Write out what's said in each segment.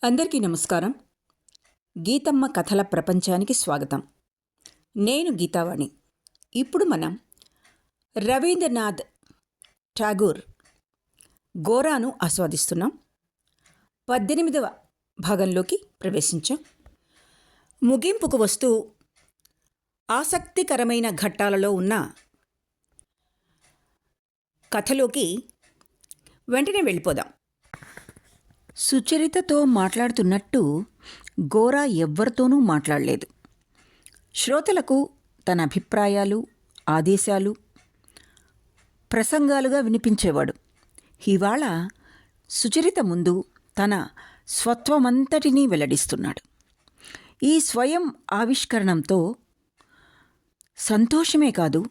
అందరికీ నమస్కారం. గీతమ్మ కథల ప్రపంచానికి స్వాగతం. నేను గీతావాణి. ఇప్పుడు మనం రవీంద్రనాథ్ ఠాగూర్ గోరాను ఆస్వాదిస్తున్నాం. 18వ భాగంలోకి ప్రవేశించాం. ముగింపుకు వస్తూ ఆసక్తికరమైన ఘట్టాలలో ఉన్న కథలోకి వెంటనే వెళ్ళిపోదాం. సుచరితతో మాట్లాడుతున్నట్టు గోరా ఎవ్వరితోనూ మాట్లాడలేదు. శ్రోతలకు తన అభిప్రాయాలు, ఆదేశాలు, ప్రసంగాలుగా వినిపించేవాడు. ఇవాళ సుచరిత ముందు తన స్వత్వమంతటినీ వెల్లడిస్తున్నాడు. ఈ స్వయం ఆవిష్కరణంతో సంతోషమే కాదు,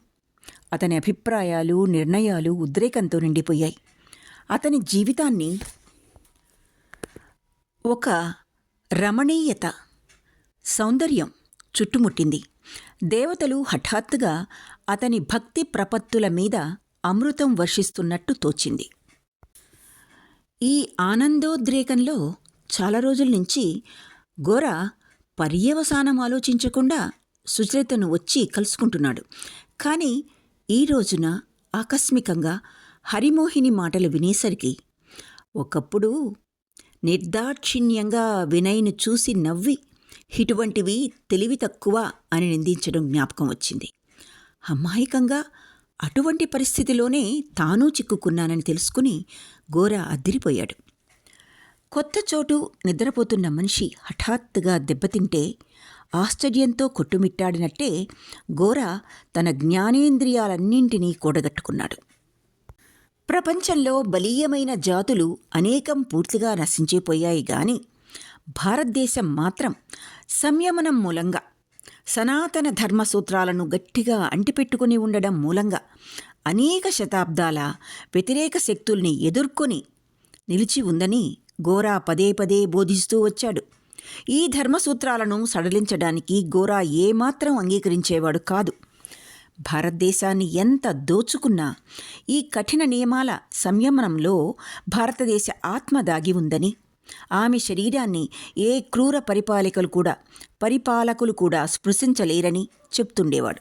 అతని అభిప్రాయాలు, నిర్ణయాలు ఉద్రేకంతో నిండిపోయాయి. అతని జీవితాన్ని ఒక రమణీయత, సౌందర్యం చుట్టుముట్టింది. దేవతలు హఠాత్తుగా అతని భక్తి ప్రపత్తుల మీద అమృతం వర్షిస్తున్నట్టు తోచింది. ఈ ఆనందోద్రేకంలో చాలా రోజుల నుంచి గోరా పర్యవసానం ఆలోచించకుండా సుచరితను వచ్చి కలుసుకుంటున్నాడు. కానీ ఈ రోజున ఆకస్మికంగా హరిమోహిని మాటలు వినేసరికి, ఒకప్పుడు నిర్దాక్షిణ్యంగా వినయ్ను చూసి నవ్వి ఇటువంటివి తెలివి తక్కువ అని నిందించడం జ్ఞాపకం వచ్చింది. అమాయకంగా అటువంటి పరిస్థితిలోనే తానూ చిక్కుకున్నానని తెలుసుకుని గోరా అద్దిరిపోయాడు. కొత్త చోటు నిద్రపోతున్న మనిషి హఠాత్తుగా దెబ్బతింటే ఆశ్చర్యంతో కొట్టుమిట్టాడినట్టే గోరా తన జ్ఞానేంద్రియాలన్నింటినీ కూడగట్టుకున్నాడు. ప్రపంచంలో బలీయమైన జాతులు అనేకం పూర్తిగా నశించిపోయాయి గాని భారతదేశం మాత్రం సంయమనం మూలంగా, సనాతన ధర్మసూత్రాలను గట్టిగా అంటిపెట్టుకుని ఉండడం మూలంగా అనేక శతాబ్దాల వ్యతిరేక శక్తుల్ని ఎదుర్కొని నిలిచి ఉందని గోరా పదే పదే బోధిస్తూ వచ్చాడు. ఈ ధర్మసూత్రాలను సడలించడానికి గోరా ఏమాత్రం అంగీకరించేవాడు కాదు. భారతదేశాన్ని ఎంత దోచుకున్నా ఈ కఠిన నియమాల సంయమనంలో భారతదేశ ఆత్మ దాగి ఉందని, ఆమె శరీరాన్ని ఏ క్రూర పరిపాలకులు కూడా స్పృశించలేరని చెప్తుండేవాడు.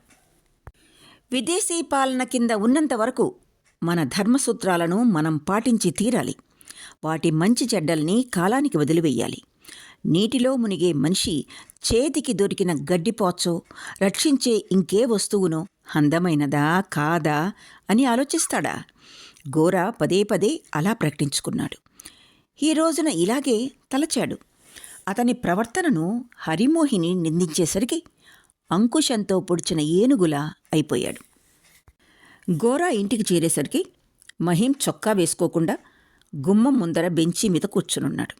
విదేశీ పాలన కింద ఉన్నంతవరకు మన ధర్మసూత్రాలను మనం పాటించి తీరాలి. వాటి మంచి చెడ్డల్ని కాలానికి వదిలివేయాలి. నీటిలో మునిగే మనిషి చేతికి దొరికిన గడ్డిపోచో, రక్షించే ఇంకే వస్తువునో అందమైనదా కాదా అని ఆలోచిస్తాడా? గోరా పదే పదే అలా ప్రకటించుకున్నాడు. ఈ రోజున ఇలాగే తలచాడు. అతని ప్రవర్తనను హరిమోహిని నిందించేసరికి అంకుశంతో పొడిచిన ఏనుగులా అయిపోయాడు. గోరా ఇంటికి చేరేసరికి మహిం చొక్కా వేసుకోకుండా గుమ్మం ముందర బెంచి మీద కూర్చునున్నాడు.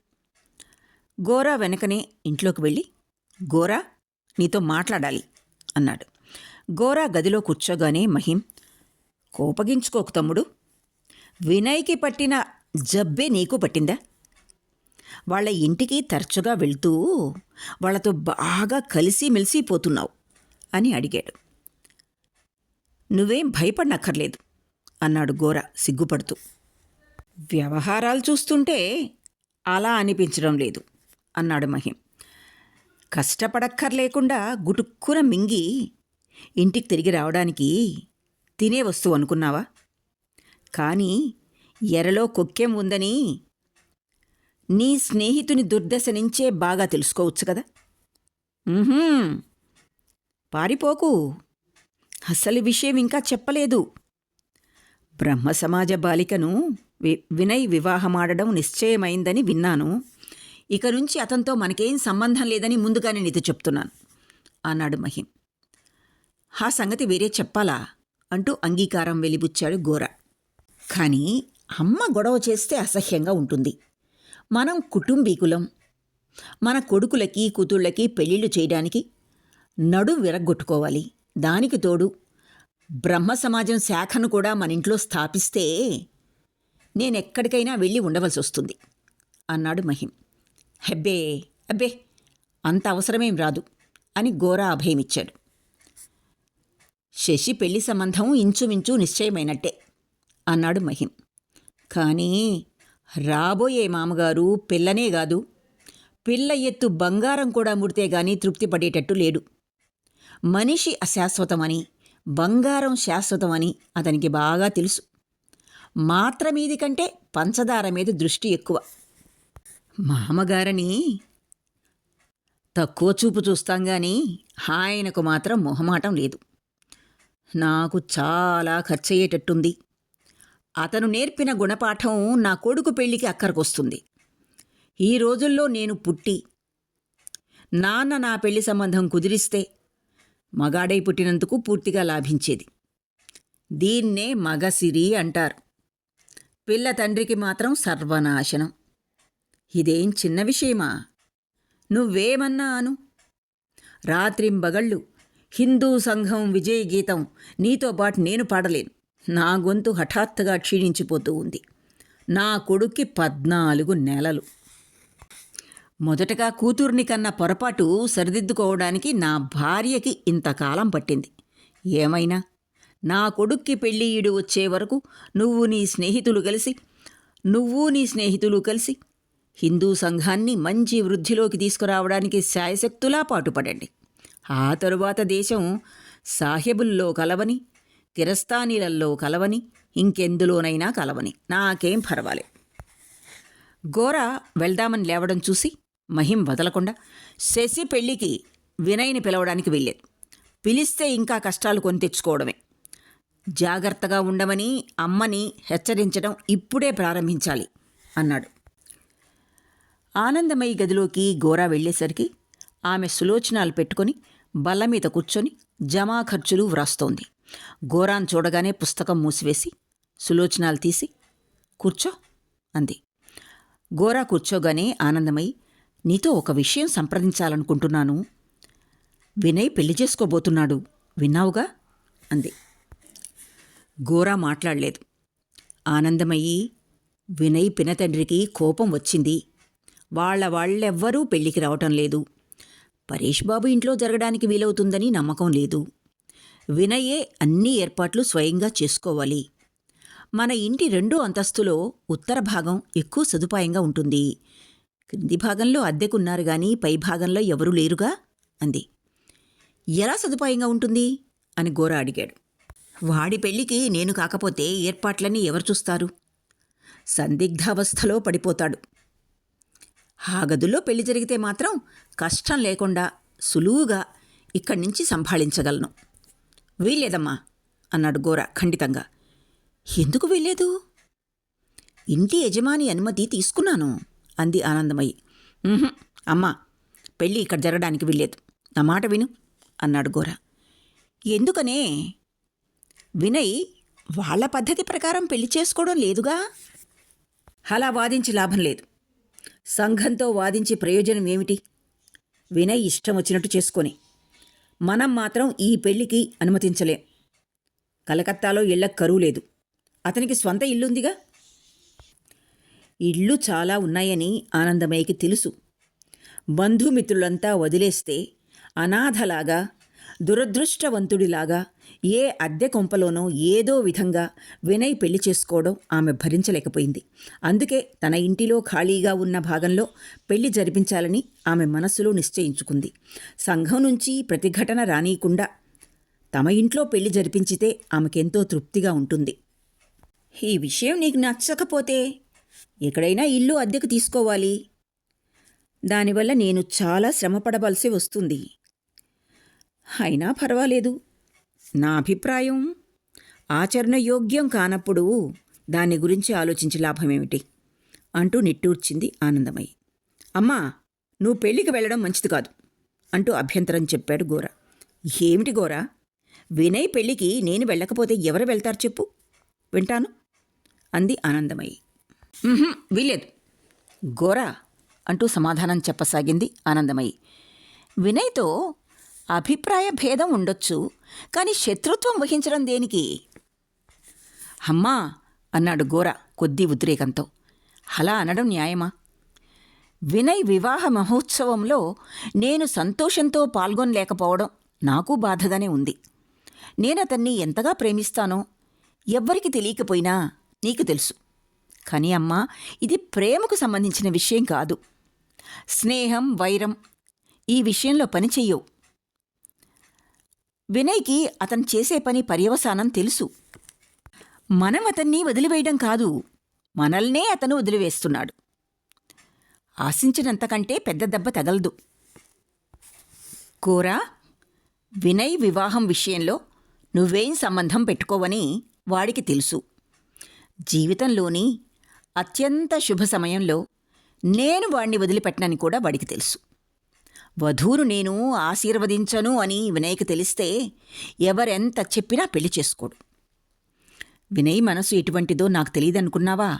గోరా వెనకనే ఇంట్లోకి వెళ్ళి, గోరా, నీతో మాట్లాడాలి అన్నాడు. గోరా గదిలో కూర్చోగానే మహిం, కోపగించుకోకు తమ్ముడు, వినయ్కి పట్టిన జబ్బే నీకు పట్టిందా? వాళ్ళ ఇంటికి తరచుగా వెళ్తూ వాళ్లతో బాగా కలిసి మెలిసిపోతున్నావు అని అడిగాడు. నువ్వేం భయపడనక్కర్లేదు అన్నాడు గోరా సిగ్గుపడుతూ. వ్యవహారాలు చూస్తుంటే అలా అనిపించడం లేదు అన్నాడు మహిం. కష్టపడక్కర్లేకుండా గుటుక్కున మింగి ఇంటికి తిరిగి రావడానికి తినే వస్తువు అనుకున్నావా? కానీ ఎరలో కొక్కెం ఉందని నీ స్నేహితుని దుర్దశ నుంచే బాగా తెలుసుకోవచ్చు కదా. పారిపోకు, అసలు విషయం ఇంకా చెప్పలేదు. బ్రహ్మ సమాజ బాలికను వినయ్ వివాహమాడడం నిశ్చయమైందని విన్నాను. ఇక నుంచి అతనితో మనకేం సంబంధం లేదని ముందుగానే నీతో చెప్తున్నాను అన్నాడు మహిం. ఆ సంగతి వేరే చెప్పాలా అంటూ అంగీకారం వెలిబుచ్చాడు గోరా. కానీ అమ్మ గొడవ చేస్తే అసహ్యంగా ఉంటుంది. మనం కుటుంబీకులం. మన కొడుకులకి కూతుళ్ళకి పెళ్ళిళ్ళు చేయడానికి నడు విరగ్గొట్టుకోవాలి. దానికి తోడు బ్రహ్మ సమాజం శాఖను కూడా మన ఇంట్లో స్థాపిస్తే నేనెక్కడికైనా వెళ్ళి ఉండవలసి వస్తుంది అన్నాడు మహిం. అబ్బే అంత అవసరమేం రాదు అని గోరా అభయమిచ్చాడు. శశి పెళ్లి సంబంధం ఇంచుమించు నిశ్చయమైనట్టే అన్నాడు మహిం. కానీ రాబోయే మామగారు పిల్లనే కాదు పిల్ల ఎత్తు బంగారం కూడా ముడితే గాని తృప్తి పడేటట్టు లేడు. మనిషి అశాశ్వతమని, బంగారం శాశ్వతమని అతనికి బాగా తెలుసు. మాత్ర మీది కంటే పంచదార మీద దృష్టి ఎక్కువ. మామగారని తక్కువ చూపు చూస్తాం గాని ఆయనకు మాత్రం మొహమాటం లేదు. నాకు చాలా ఖర్చయ్యేటట్టుంది. అతను నేర్పిన గుణపాఠం నా కొడుకు పెళ్లికి అక్కరకొస్తుంది. ఈ రోజుల్లో నేను పుట్టి నాన్న నా పెళ్లి సంబంధం కుదిరిస్తే మగాడై పుట్టినందుకు పూర్తిగా లాభించేది. దీన్నే మగసిరి అంటారు. పిల్ల తండ్రికి మాత్రం సర్వనాశనం. ఇదేం చిన్న విషయమా? నువ్వేమన్నా అను. రాత్రింబగళ్ళు హిందూ సంఘం విజయ గీతం నీతో పాటు నేను పాడలేను. నా గొంతు హఠాత్తుగా క్షీణించిపోతూ ఉంది. నా కొడుక్కి 14 నెలలు. మొదటగా కూతుర్ని కన్న పొరపాటు సరిదిద్దుకోవడానికి నా భార్యకి ఇంతకాలం పట్టింది. ఏమైనా నా కొడుక్కి పెళ్ళియుడు వచ్చే వరకు నువ్వు నీ స్నేహితులు కలిసి హిందూ సంఘాన్ని మంచి వృద్ధిలోకి తీసుకురావడానికి శాయశక్తులా పాటుపడండి. ఆ తరువాత దేశం సాహెబుల్లో కలవని, కిరస్తానీలల్లో కలవని, ఇంకెందులోనైనా కలవని, నాకేం పర్వాలే. గోరా వెళ్దామని లేవడం చూసి మహిం వదలకుండా శశి పెళ్లికి వినయ్ని పిలవడానికి వెళ్ళేది. పిలిస్తే ఇంకా కష్టాలు కొని తెచ్చుకోవడమే. జాగ్రత్తగా ఉండమని అమ్మని హెచ్చరించడం ఇప్పుడే ప్రారంభించాలి అన్నాడు. ఆనందమయ్య గదిలోకి గోరా వెళ్ళేసరికి ఆమె సులోచనాలు పెట్టుకొని బల్ల మీద కూర్చొని జమా ఖర్చులు వ్రాస్తోంది. గోరాను చూడగానే పుస్తకం మూసివేసి సులోచనాలు తీసి కూర్చో అంది. గోరా కూర్చోగానే ఆనందమయ్య, నీతో ఒక విషయం సంప్రదించాలనుకుంటున్నాను. వినయ్ పెళ్లి చేసుకోబోతున్నాడు, విన్నావుగా అంది. గోరా మాట్లాడలేదు. ఆనందమయ్యి, వినయ్ పినతండ్రికి కోపం వచ్చింది. వాళ్ళెవ్వరూ పెళ్లికి రావటం లేదు. పరేష్ బాబు ఇంట్లో జరగడానికి వీలవుతుందని నమ్మకం లేదు. వినయే అన్ని ఏర్పాట్లు స్వయంగా చేసుకోవాలి. మన ఇంటి 2వ అంతస్తులో ఉత్తర భాగం ఎక్కువ సదుపాయంగా ఉంటుంది. క్రింది భాగంలో అద్దెకున్నారు గాని పై భాగంలో ఎవరూ లేరుగా అంది. ఎలా సదుపాయంగా ఉంటుంది అని గోరా అడిగాడు. వాడి పెళ్లికి నేను కాకపోతే ఏర్పాట్లన్నీ ఎవరు చూస్తారు? సందిగ్ధావస్థలో పడిపోతాడు. ఆ గదుల్లో పెళ్లి జరిగితే మాత్రం కష్టం లేకుండా సులువుగా ఇక్కడి నుంచి సంభాళించగలను. వీల్లేదమ్మా అన్నాడు గోరా ఖండితంగా. ఎందుకు వీల్లేదు? ఇంటి యజమాని అనుమతి తీసుకున్నాను అంది ఆనందమయ్యి. అమ్మా, పెళ్ళి ఇక్కడ జరగడానికి వీల్లేదు. నా మాట విను అన్నాడు గోరా. ఎందుకనే? వినయ్ వాళ్ల పద్ధతి ప్రకారం పెళ్లి చేసుకోవడం లేదుగా. అలా వాదించి లాభం లేదు. సంఘంతో వాదించి ప్రయోజనం ఏమిటి? వినయ్ ఇష్టం వచ్చినట్టు చేసుకొని మనం మాత్రం ఈ పెళ్లికి అనుమతించలేం. కలకత్తాలో ఇళ్లకు కరువు లేదు. అతనికి స్వంత ఇల్లుందిగా. ఇళ్ళు చాలా ఉన్నాయని ఆనందమయ్యకి తెలుసు. బంధుమిత్రులంతా వదిలేస్తే అనాథలాగా, దురదృష్టవంతుడిలాగా ఏ అద్దె కొంపలోనో ఏదో విధంగా వినయ్ పెళ్లి చేసుకోవడం ఆమె భరించలేకపోయింది. అందుకే తన ఇంటిలో ఖాళీగా ఉన్న భాగంలో పెళ్లి జరిపించాలని ఆమె మనస్సులో నిశ్చయించుకుంది. సంఘం నుంచి ప్రతిఘటన రానీయకుండా తమ ఇంట్లో పెళ్లి జరిపించితే ఆమెకెంతో తృప్తిగా ఉంటుంది. ఈ విషయం నీకు నచ్చకపోతే ఎక్కడైనా ఇల్లు అద్దెకు తీసుకోవాలి. దానివల్ల నేను చాలా శ్రమపడవలసి వస్తుంది. అయినా పర్వాలేదు. నా అభిప్రాయం ఆచరణయోగ్యం కానప్పుడు దాని గురించి ఆలోచించి లాభమేమిటి అంటూ నిట్టూర్చింది ఆనందమయ్యి. అమ్మా, నువ్వు పెళ్లికి వెళ్ళడం మంచిది కాదు అంటూ అభ్యంతరం చెప్పాడు గోరా. ఏమిటి గోరా? వినయ్ పెళ్లికి నేను వెళ్ళకపోతే ఎవరు వెళ్తారు చెప్పు, వింటాను అంది ఆనందమయ్యి. వీలేదు గోరా అంటూ సమాధానం చెప్పసాగింది ఆనందమయ్యి. వినయ్తో అభిప్రాయ భేదం ఉండొచ్చు, కానీ శత్రుత్వం వహించడం దేనికి? అమ్మా అన్నాడు గోరా కొద్ది ఉద్రేకంతో. అలా అనడం న్యాయమా? వినయ్ వివాహ మహోత్సవంలో నేను సంతోషంతో పాల్గొనలేకపోవడం నాకు బాధగానే ఉంది. నేనతన్ని ఎంతగా ప్రేమిస్తానో ఎవ్వరికి తెలియకపోయినా నీకు తెలుసు. కానీ అమ్మా, ఇది ప్రేమకు సంబంధించిన విషయం కాదు. స్నేహం, వైరం ఈ విషయంలో పని చెయ్యవు. వినయ్కి అతను చేసే పని పర్యవసానం తెలుసు. మనం అతన్ని వదిలివేయడం కాదు, మనల్నే అతను వదిలివేస్తున్నాడు. ఆశించినంతకంటే పెద్ద దెబ్బ తగలదు. కోరా, వినయ్ వివాహం విషయంలో నువ్వేం సంబంధం పెట్టుకోవని వాడికి తెలుసు. జీవితంలోని అత్యంత శుభ సమయంలో నేను వాణ్ణి వదిలిపెట్టనని కూడా వాడికి తెలుసు. వధూరు నేను ఆశీర్వదించను అని వినయ్కి తెలిస్తే ఎవరెంత చెప్పినా పెళ్లి చేసుకోడు. వినయ్ మనసు ఎటువంటిదో నాకు తెలియదనుకున్నావా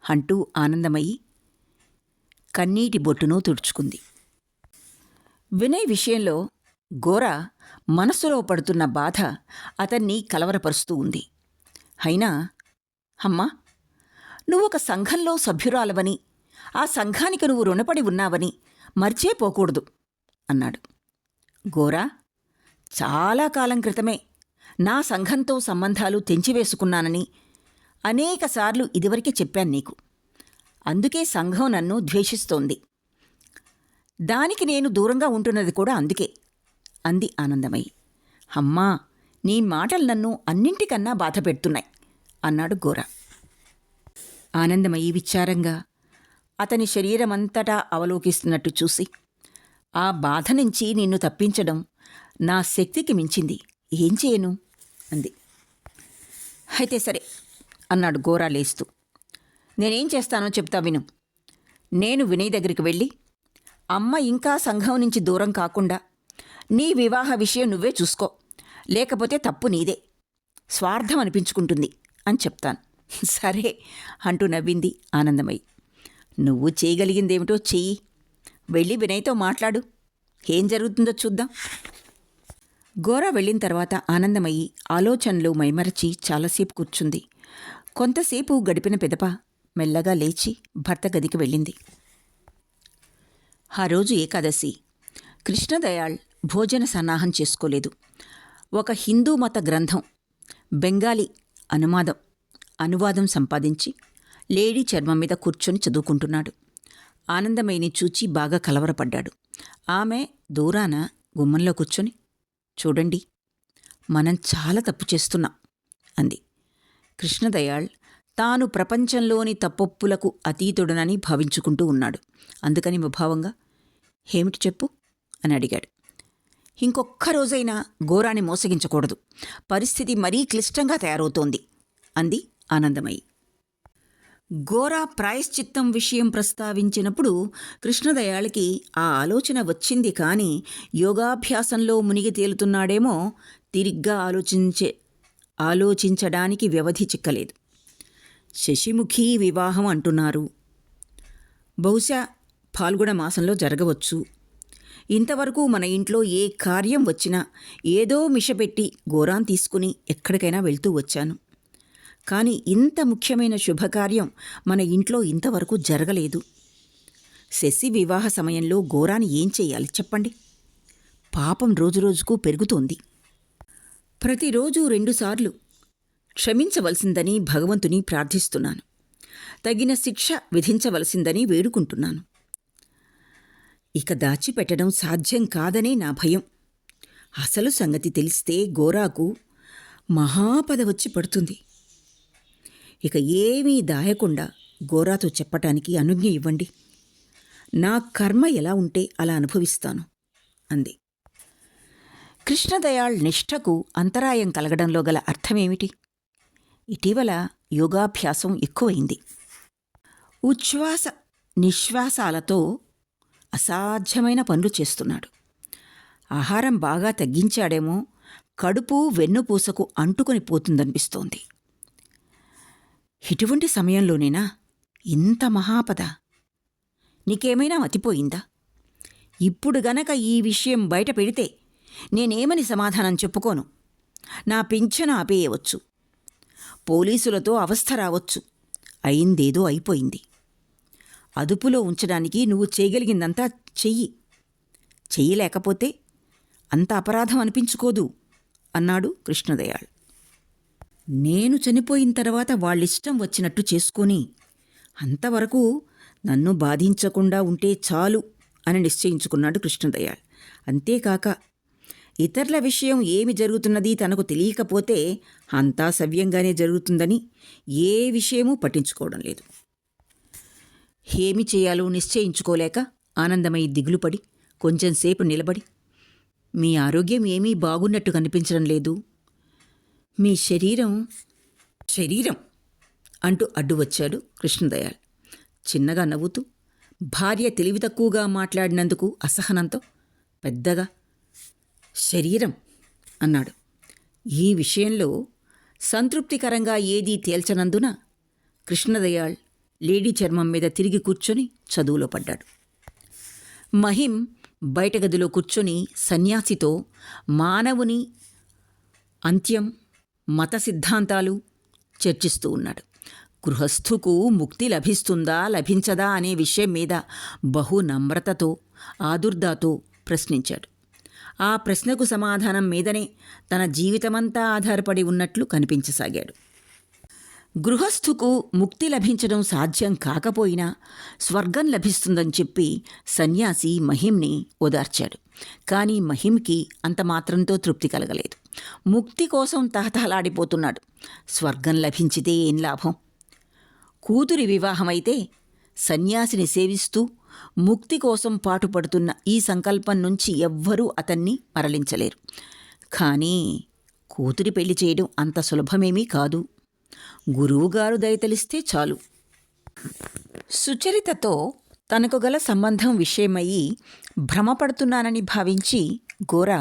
అంటూ ఆనందమయ్యి కన్నీటి బొట్టును తుడుచుకుంది. వినయ్ విషయంలో గోరా మనసులో పడుతున్న బాధ అతన్ని కలవరపరుస్తూ ఉంది. అయినా, అమ్మా, నువ్వొక సంఘంలో సభ్యురాలవని, ఆ సంఘానికి నువ్వు రుణపడి ఉన్నావని మర్చిపోకూడదు అన్నాడు. గోరా, చాలా కాలం క్రితమే నా సంఘంతో సంబంధాలు తెంచివేసుకున్నానని అనేకసార్లు ఇదివరకే చెప్పాను నీకు. అందుకే సంఘం నన్ను ద్వేషిస్తోంది. దానికి నేను దూరంగా ఉంటున్నది కూడా అందుకే అంది ఆనందమయ్యి. అమ్మా, నీ మాటలు నన్ను అన్నింటికన్నా బాధ పెడుతున్నాయి అన్నాడు గోరా. ఆనందమయ్యి విచారంగా అతని శరీరమంతటా అవలోకిస్తున్నట్టు చూసి, ఆ బాధ నుంచి నిన్ను తప్పించడం నా శక్తికి మించింది, ఏం చేయను అంది. అయితే సరే అన్నాడు గోరా లేస్తూ. నేనేం చేస్తానో చెప్తా విను. నేను వినయ్ దగ్గరికి వెళ్ళి, అమ్మ ఇంకా సంఘం నుంచి దూరం కాకుండా నీ వివాహ విషయం నువ్వే చూసుకో, లేకపోతే తప్పు నీదే, స్వార్థం అనిపించుకుంటుంది అని చెప్తాను. సరే అంటూ నవ్వింది ఆనందమయ్యి. నువ్వు చేయగలిగిందేమిటో చెయ్యి, వెళ్ళి వినయ్తో మాట్లాడు, ఏం జరుగుతుందో చూద్దాం. గోరా వెళ్ళిన తర్వాత ఆనందమయ్యి ఆలోచనలు మైమరచి చాలాసేపు కూర్చుంది. కొంతసేపు గడిపిన పిదప మెల్లగా లేచి భర్త గదికి వెళ్ళింది. ఆ రోజు ఏకాదశి. కృష్ణదయాళ్ భోజన సన్నాహం చేసుకోలేదు. ఒక హిందూ మత గ్రంథం బెంగాలీ అనువాదం సంపాదించి లేడీ చర్మం మీద కూర్చొని చదువుకుంటున్నాడు. ఆనందమయ్యని చూచి బాగా కలవరపడ్డాడు. ఆమె దూరాన గుమ్మంలో కూర్చొని, చూడండి, మనం చాలా తప్పు చేస్తున్నాం అంది. కృష్ణదయాళ్ తాను ప్రపంచంలోని తప్పొప్పులకు అతీతుడనని భావించుకుంటూ ఉన్నాడు. అందుకని ముభావంగా, ఏమిటి చెప్పు అని అడిగాడు. ఇంకొక్క రోజైనా గోరాని మోసగించకూడదు, పరిస్థితి మరీ క్లిష్టంగా తయారవుతోంది అంది ఆనందమయ్యి. గోరా ప్రాయశ్చిత్తం విషయం ప్రస్తావించినప్పుడు కృష్ణదయాళికి ఆ ఆలోచన వచ్చింది. కానీ యోగాభ్యాసంలో మునిగి తేలుతున్నాడేమో తిరిగ్గా ఆలోచించడానికి వ్యవధి చిక్కలేదు. శశిముఖి వివాహం అంటున్నారు, బహుశా ఫాల్గుణ మాసంలో జరగవచ్చు. ఇంతవరకు మన ఇంట్లో ఏ కార్యం వచ్చినా ఏదో మిషపెట్టి గోరాన్ తీసుకుని ఎక్కడికైనా వెళ్తూ వచ్చాను. కానీ ఇంత ముఖ్యమైన శుభకార్యం మన ఇంట్లో ఇంతవరకు జరగలేదు. శశి వివాహ సమయంలో గోరాని ఏం చెయ్యాలి చెప్పండి? పాపం రోజురోజుకు పెరుగుతోంది. ప్రతిరోజు 2 సార్లు క్షమించవలసిందని భగవంతుని ప్రార్థిస్తున్నాను. తగిన శిక్ష విధించవలసిందని వేడుకుంటున్నాను. ఇక దాచిపెట్టడం సాధ్యం కాదనే నా భయం. అసలు సంగతి తెలిస్తే గోరాకు మహాపద వచ్చి పడుతుంది. ఇక ఏమీ దాయకుండా గోరాతో చెప్పటానికి అనుజ్ఞ ఇవ్వండి. నా కర్మ ఎలా ఉంటే అలా అనుభవిస్తాను అంది. కృష్ణదయాళ్ నిష్ఠకు అంతరాయం కలగడంలో గల అర్థమేమిటి? ఇటీవల యోగాభ్యాసం ఎక్కువైంది. ఉచ్ఛ్వాస నిశ్వాసాలతో అసాధ్యమైన పనులు చేస్తున్నాడు. ఆహారం బాగా తగ్గించాడేమో, కడుపు వెన్నుపూసకు అంటుకొని పోతుందనిపిస్తోంది. ఇటువంటి సమయంలోనేనా ఇంత మహాపద? నీకేమైనా మతిపోయిందా? ఇప్పుడు గనక ఈ విషయం బయట పెడితే నేనేమని సమాధానం చెప్పుకోను. నా పింఛను ఆపేయవచ్చు, పోలీసులతో అవస్థ రావచ్చు. అయిందేదో అయిపోయింది. అదుపులో ఉంచడానికి నువ్వు చేయగలిగిందంతా చెయ్యి. చెయ్యలేకపోతే అంత అపరాధం అనిపించుకోదు అన్నాడు కృష్ణదయాళ్. నేను చనిపోయిన తర్వాత వాళ్ళిష్టం వచ్చినట్టు చేసుకొని అంతవరకు నన్ను బాధించకుండా ఉంటే చాలు అని నిశ్చయించుకున్నాడు కృష్ణదయాళ్. అంతేకాక ఇతరుల విషయం ఏమి జరుగుతున్నది తనకు తెలియకపోతే అంతా సవ్యంగానే జరుగుతుందని ఏ విషయమూ పట్టించుకోవడం లేదు. ఏమి చేయాలో నిశ్చయించుకోలేక ఆనందమై దిగులుపడి కొంచెంసేపు నిలబడి, మీ ఆరోగ్యం ఏమీ బాగున్నట్టు కనిపించడం లేదు, మీ శరీరం అంటూ అడ్డు వచ్చాడు కృష్ణదయాళ్. చిన్నగా నవ్వుతూ భార్య తెలివి తక్కువగా మాట్లాడినందుకు అసహనంతో పెద్దగా శరీరం అన్నాడు. ఈ విషయంలో సంతృప్తికరంగా ఏదీ తేల్చనందున కృష్ణదయాళ్ లేడీ చర్మం మీద తిరిగి కూర్చొని చదువులో పడ్డాడు. మహిం బయట గదిలో కూర్చొని సన్యాసితో మానవుని అంత్యం, మత సిద్ధాంతాలు చర్చిస్తూ ఉన్నాడు. గృహస్థుకు ముక్తి లభిస్తుందా లభించదా అనే విషయం మీద బహు నమ్రతతో ఆదుర్దాతో ప్రశ్నించాడు. ఆ ప్రశ్నకు సమాధానం మీదనే తన జీవితమంతా ఆధారపడి ఉన్నట్లు కనిపించసాగాడు. గృహస్థుకు ముక్తి లభించడం సాధ్యం కాకపోయినా స్వర్గం లభిస్తుందని చెప్పి సన్యాసి మహింని ఓదార్చాడు. కానీ మహింకి అంత మాత్రంతో తృప్తి కలగలేదు. ముక్తి కోసం తహతహలాడిపోతున్నాడు. స్వర్గం లభించితే ఏం లాభం? కూతురి వివాహమైతే సన్యాసిని సేవిస్తూ ముక్తి కోసం పాటుపడుతున్న ఈ సంకల్పం నుంచి ఎవ్వరూ అతన్ని మరలించలేరు. కానీ కూతురి పెళ్లి చేయడం అంత సులభమేమీ కాదు. గురువుగారు దయతలిస్తే చాలు. సుచరితతో తనకు గల సంబంధం విషయమయ్యి భ్రమపడుతున్నానని భావించి గోరా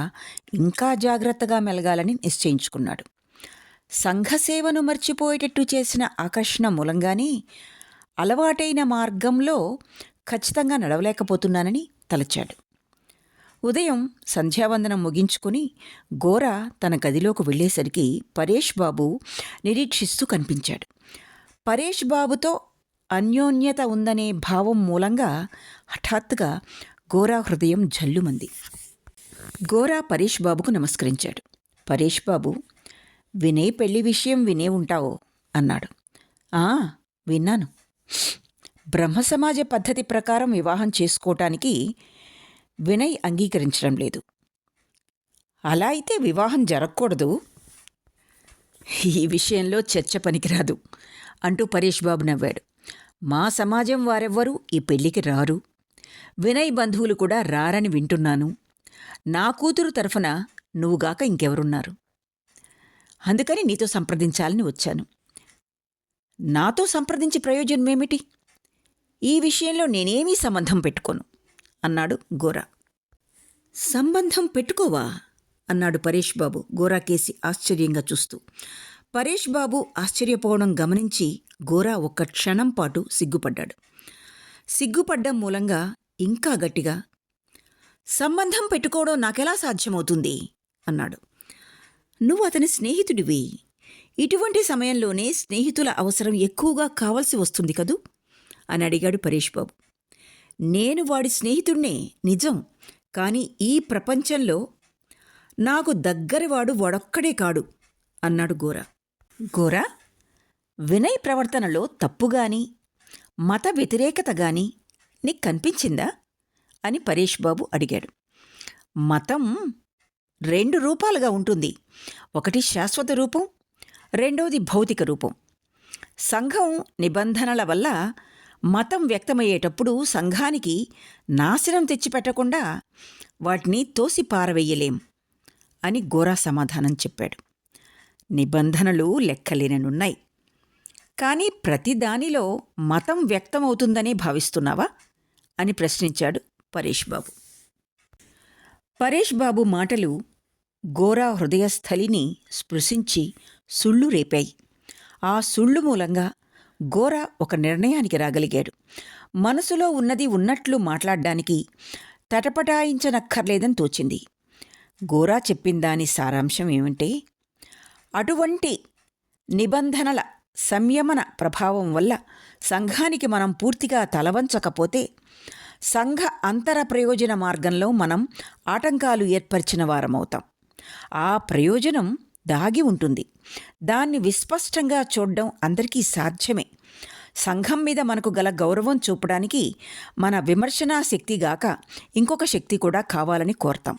ఇంకా జాగ్రత్తగా మెలగాలని నిశ్చయించుకున్నాడు. సంఘసేవను మర్చిపోయేటట్టు చేసిన ఆకర్షణ మూలంగానే అలవాటైన మార్గంలో ఖచ్చితంగా నడవలేకపోతున్నానని తలచాడు. ఉదయం సంధ్యావందనం ముగించుకుని గోరా తన గదిలోకి వెళ్ళేసరికి పరేష్ బాబు నిరీక్షిస్తూ కనిపించాడు. పరేష్ బాబుతో అన్యోన్యత ఉందనే భావం మూలంగా హఠాత్తుగా గోరా హృదయం జల్లుమంది. గోరా పరేష్ బాబుకు నమస్కరించాడు. పరేష్ బాబు, వినయ్ పెళ్లి విషయం వినే ఉంటావో అన్నాడు. విన్నాను. బ్రహ్మసమాజ పద్ధతి ప్రకారం వివాహం చేసుకోవటానికి వినయ్ అంగీకరించడం లేదు. అలా అయితే వివాహం జరగకూడదు. ఈ విషయంలో చర్చ పనికిరాదు అంటూ పరేష్ బాబు నవ్వాడు. మా సమాజం వారెవ్వరూ ఈ పెళ్లికి రారు. వినయ్ బంధువులు కూడా రారని వింటున్నాను. నా కూతురు తరఫున నువ్వుగాక ఇంకెవరున్నారు? అందుకని నీతో సంప్రదించాలని వచ్చాను. నాతో సంప్రదించి ప్రయోజనమేమిటి? ఈ విషయంలో నేనేమీ సంబంధం పెట్టుకోను అన్నాడు గోరా. సంబంధం పెట్టుకోవా అన్నాడు పరేష్ బాబు గోరా కేసి ఆశ్చర్యంగా చూస్తూ. పరేష్ బాబు ఆశ్చర్యపోవడం గమనించి గోరా ఒక్క క్షణం పాటు సిగ్గుపడ్డాడు. సిగ్గుపడ్డం మూలంగా ఇంకా గట్టిగా, సంబంధం పెట్టుకోవడం నాకెలా సాధ్యమవుతుంది అన్నాడు. నువ్వు అతని స్నేహితుడివి. ఇటువంటి సమయంలోనే స్నేహితుల అవసరం ఎక్కువగా కావలసి వస్తుంది కదూ అని అడిగాడు పరేష్ బాబు. నేను వాడి స్నేహితుడినే నిజం. కానీ ఈ ప్రపంచంలో నాకు దగ్గరవాడు వాడొక్కడే కాడు అన్నాడు గోరా. గోరా, వినయ్ ప్రవర్తనలో తప్పుగాని మత వ్యతిరేకత గాని నీకు కనిపించిందా అని పరేష్ బాబు అడిగాడు. మతం 2 రూపాలుగా ఉంటుంది. ఒకటి శాశ్వత రూపం, రెండోది భౌతిక రూపం. సంఘం నిబంధనల వల్ల మతం వ్యక్తమయ్యేటప్పుడు సంఘానికి నాశనం తెచ్చిపెట్టకుండా వాటిని తోసి పారవేయలేం అని గోరా సమాధానం చెప్పాడు. నిబంధనలు లెక్కలేననున్నాయి. కానీ ప్రతిదానిలో మతం వ్యక్తమవుతుందనే భావిస్తున్నావా అని ప్రశ్నించాడు పరేష్ బాబు. పరేష్ బాబు మాటలు గోరా హృదయస్థలిని స్పృశించి సుళ్ళు రేపాయి. ఆ సుళ్ళు మూలంగా గోరా ఒక నిర్ణయానికి రాగలిగాడు. మనసులో ఉన్నది ఉన్నట్లు మాట్లాడ్డానికి తటపటాయించనక్కర్లేదని తోచింది. గోరా చెప్పిందాని సారాంశం ఏమంటే, అటువంటి నిబంధనల సంయమన ప్రభావం వల్ల సంఘానికి మనం పూర్తిగా తలవంచకపోతే సంఘ అంతర ప్రయోజన మార్గంలో మనం ఆటంకాలు ఏర్పరిచిన వారమవుతాం. ఆ ప్రయోజనం దాగి ఉంటుంది. దాన్ని విస్పష్టంగా చూడడం అందరికీ సాధ్యమే. సంఘం మీద మనకు గల గౌరవం చూపడానికి మన విమర్శనా శక్తిగాక ఇంకొక శక్తి కూడా కావాలని కోరతాం.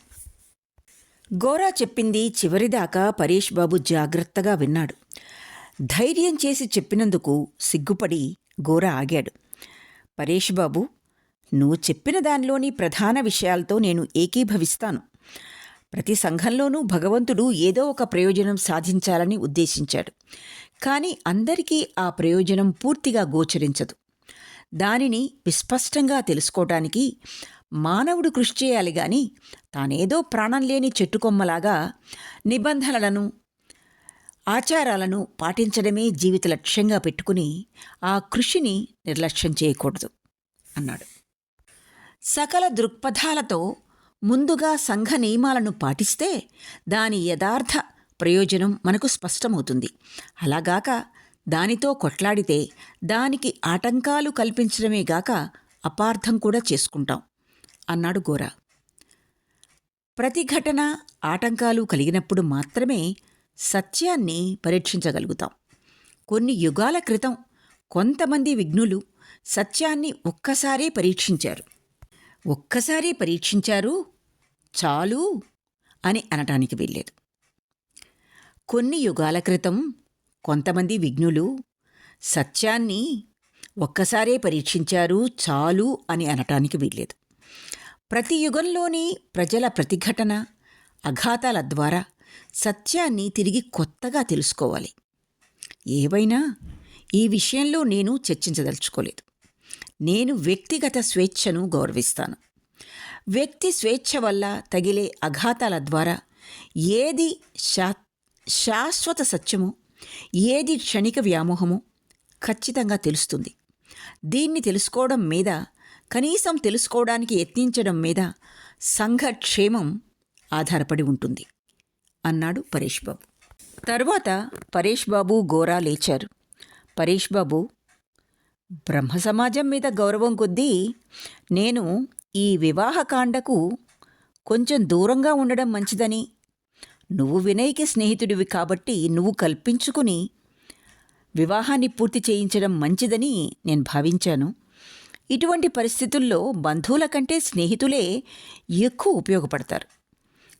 గోరా చెప్పింది చివరిదాకా పరేష్ బాబు జాగ్రత్తగా విన్నాడు. ధైర్యం చేసి చెప్పినందుకు సిగ్గుపడి గోరా ఆగాడు. పరేష్ బాబు, నువ్వు చెప్పిన దానిలోని ప్రధాన విషయాలతో నేను ఏకీభవిస్తాను. ప్రతి సంఘంలోనూ భగవంతుడు ఏదో ఒక ప్రయోజనం సాధించాలని ఉద్దేశించాడు. కానీ అందరికీ ఆ ప్రయోజనం పూర్తిగా గోచరించదు. దానిని విస్పష్టంగా తెలుసుకోవటానికి మానవుడు కృషి చేయాలి గాని తానేదో ప్రాణం లేని చెట్టుకొమ్మలాగా నిబంధనలను ఆచారాలను పాటించడమే జీవిత లక్ష్యంగా పెట్టుకుని ఆ కృషిని నిర్లక్ష్యం చేయకూడదు అన్నాడు. సకల దృక్పథాలతో ముందుగా సంఘ నియమాలను పాటిస్తే దాని యథార్థ ప్రయోజనం మనకు స్పష్టమవుతుంది. అలాగాక దానితో కొట్లాడితే దానికి ఆటంకాలు కల్పించడమే గాక అపార్థం కూడా చేసుకుంటాం అన్నాడు గోరా. ప్రతి ఘటన ఆటంకాలు కలిగినప్పుడు మాత్రమే సత్యాన్ని పరీక్షించగలుగుతాం. కొన్ని యుగాల క్రితం కొంతమంది విజ్ఞులు సత్యాన్ని ఒక్కసారే పరీక్షించారు చాలు అని అనటానికి వీల్లేదు. కొన్ని యుగాల క్రితం కొంతమంది విజ్ఞులు సత్యాన్ని ఒక్కసారే పరీక్షించారు చాలు అని అనటానికి వీల్లేదు. ప్రతి యుగంలోని ప్రజల ప్రతిఘటన అఘాతాల ద్వారా సత్యాన్ని తిరిగి కొత్తగా తెలుసుకోవాలి. ఏవైనా ఈ విషయంలో నేను చర్చించదలుచుకోలేదు. నేను వ్యక్తిగత స్వేచ్ఛను గౌరవిస్తాను. వ్యక్తి స్వేచ్ఛ వల్ల తగిలే అఘాతాల ద్వారా ఏది శాశ్వత సత్యమో ఏది క్షణిక వ్యామోహమో ఖచ్చితంగా తెలుస్తుంది. దీన్ని తెలుసుకోవడం మీద, కనీసం తెలుసుకోవడానికి యత్నించడం మీద సంఘక్షేమం ఆధారపడి ఉంటుంది అన్నాడు పరేష్ బాబు. తరువాత పరేష్ బాబు గోరా లేచారు. పరేష్ బాబు, బ్రహ్మ సమాజం మీద గౌరవం కొద్దీ నేను ఈ వివాహకాండకు కొంచెం దూరంగా ఉండడం మంచిదని, నువ్వు వినయ్కి స్నేహితుడివి కాబట్టి నువ్వు కల్పించుకుని వివాహాన్ని పూర్తి చేయించడం మంచిదని నేను భావించాను. ఇటువంటి పరిస్థితుల్లో బంధువుల కంటే స్నేహితులే ఎక్కువ ఉపయోగపడతారు.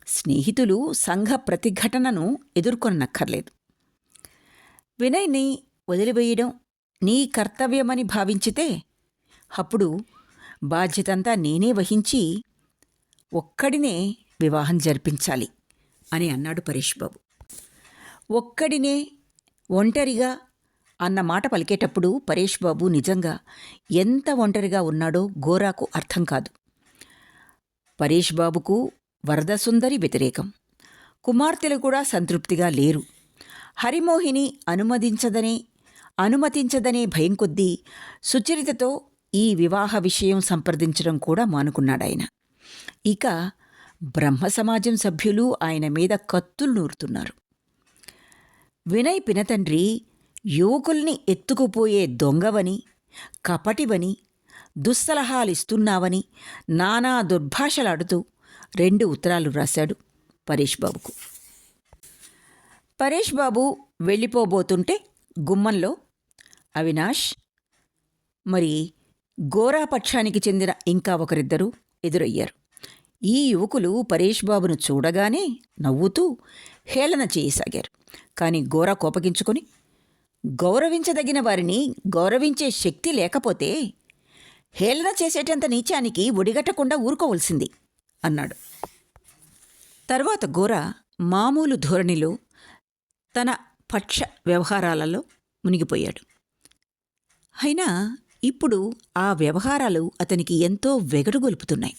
స్నేహితులు సంఘ ప్రతిఘటనను ఎదుర్కొనక్కర్లేదు. వినయ్ని వదిలివేయడం నీ కర్తవ్యమని భావించితే అప్పుడు బాధ్యతంతా నేనే వహించి ఒక్కడినే వివాహం జరిపించాలి అని అన్నాడు పరేష్ బాబు. ఒక్కడినే, ఒంటరిగా అన్న మాట పలికేటప్పుడు పరేష్ బాబు నిజంగా ఎంత ఒంటరిగా ఉన్నాడో గోరాకు అర్థం కాదు. పరేష్ బాబుకు వరదసుందరి వ్యతిరేకం. కుమార్తెలు కూడా సంతృప్తిగా లేరు. హరిమోహిని అనుమతించదనే భయం కొద్దీ సుచరితతో ఈ వివాహ విషయం సంప్రదించడం కూడా మానుకున్నాడాయన. ఇక బ్రహ్మ సమాజం సభ్యులు ఆయన మీద కత్తులు నూరుతున్నారు. వినయ్ పినతండ్రి యువకుల్ని ఎత్తుకుపోయే దొంగవని, కపటివని, దుస్సలహాలిస్తున్నావని నానా దుర్భాషలాడుతూ 2 ఉత్తరాలు రాశాడు పరేష్ బాబుకు. పరేష్ బాబు వెళ్ళిపోబోతుంటే గుమ్మంలో అవినాష్, మరి గోరా పక్షానికి చెందిన ఇంకా ఒకరిద్దరూ ఎదురయ్యారు. ఈ యువకులు పరేష్ బాబును చూడగానే నవ్వుతూ హేళన చేయసాగారు. కానీ గోరా కోపగించుకొని, గౌరవించదగిన వారిని గౌరవించే శక్తి లేకపోతే హేళన చేసేటంత నీచానికి ఒడిగట్టకుండా ఊరుకోవలసింది అన్నాడు. తర్వాత గోరా మామూలు ధోరణిలో తన పక్ష వ్యవహారాలలో మునిగిపోయాడు. అయినా ఇప్పుడు ఆ వ్యవహారాలు అతనికి ఎంతో వెగడుగొలుపుతున్నాయి.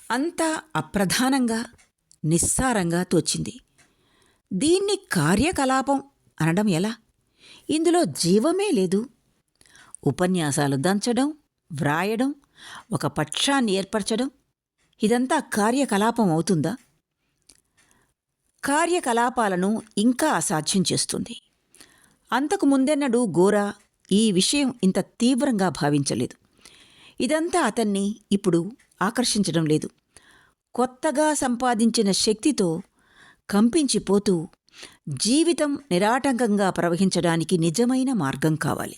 అంతా అప్రధానంగా, నిస్సారంగా తోచింది. దీన్ని కార్యకలాపం అనడం ఎలా? ఇందులో జీవమే లేదు. ఉపన్యాసాలు దంచడం, వ్రాయడం, ఒక పక్షాన్ని ఏర్పరచడం, ఇదంతా కార్యకలాపం అవుతుందా? కార్యకలాపాలను ఇంకా అసాధ్యం చేస్తుంది. అంతకు ముందెన్నడూ గోరా ఈ విషయం ఇంత తీవ్రంగా భావించలేదు. ఇదంతా అతన్ని ఇప్పుడు ఆకర్షించడం లేదు. కొత్తగా సంపాదించిన శక్తితో కంపించిపోతూ జీవితం నిరాటంకంగా ప్రవహించడానికి నిజమైన మార్గం కావాలి.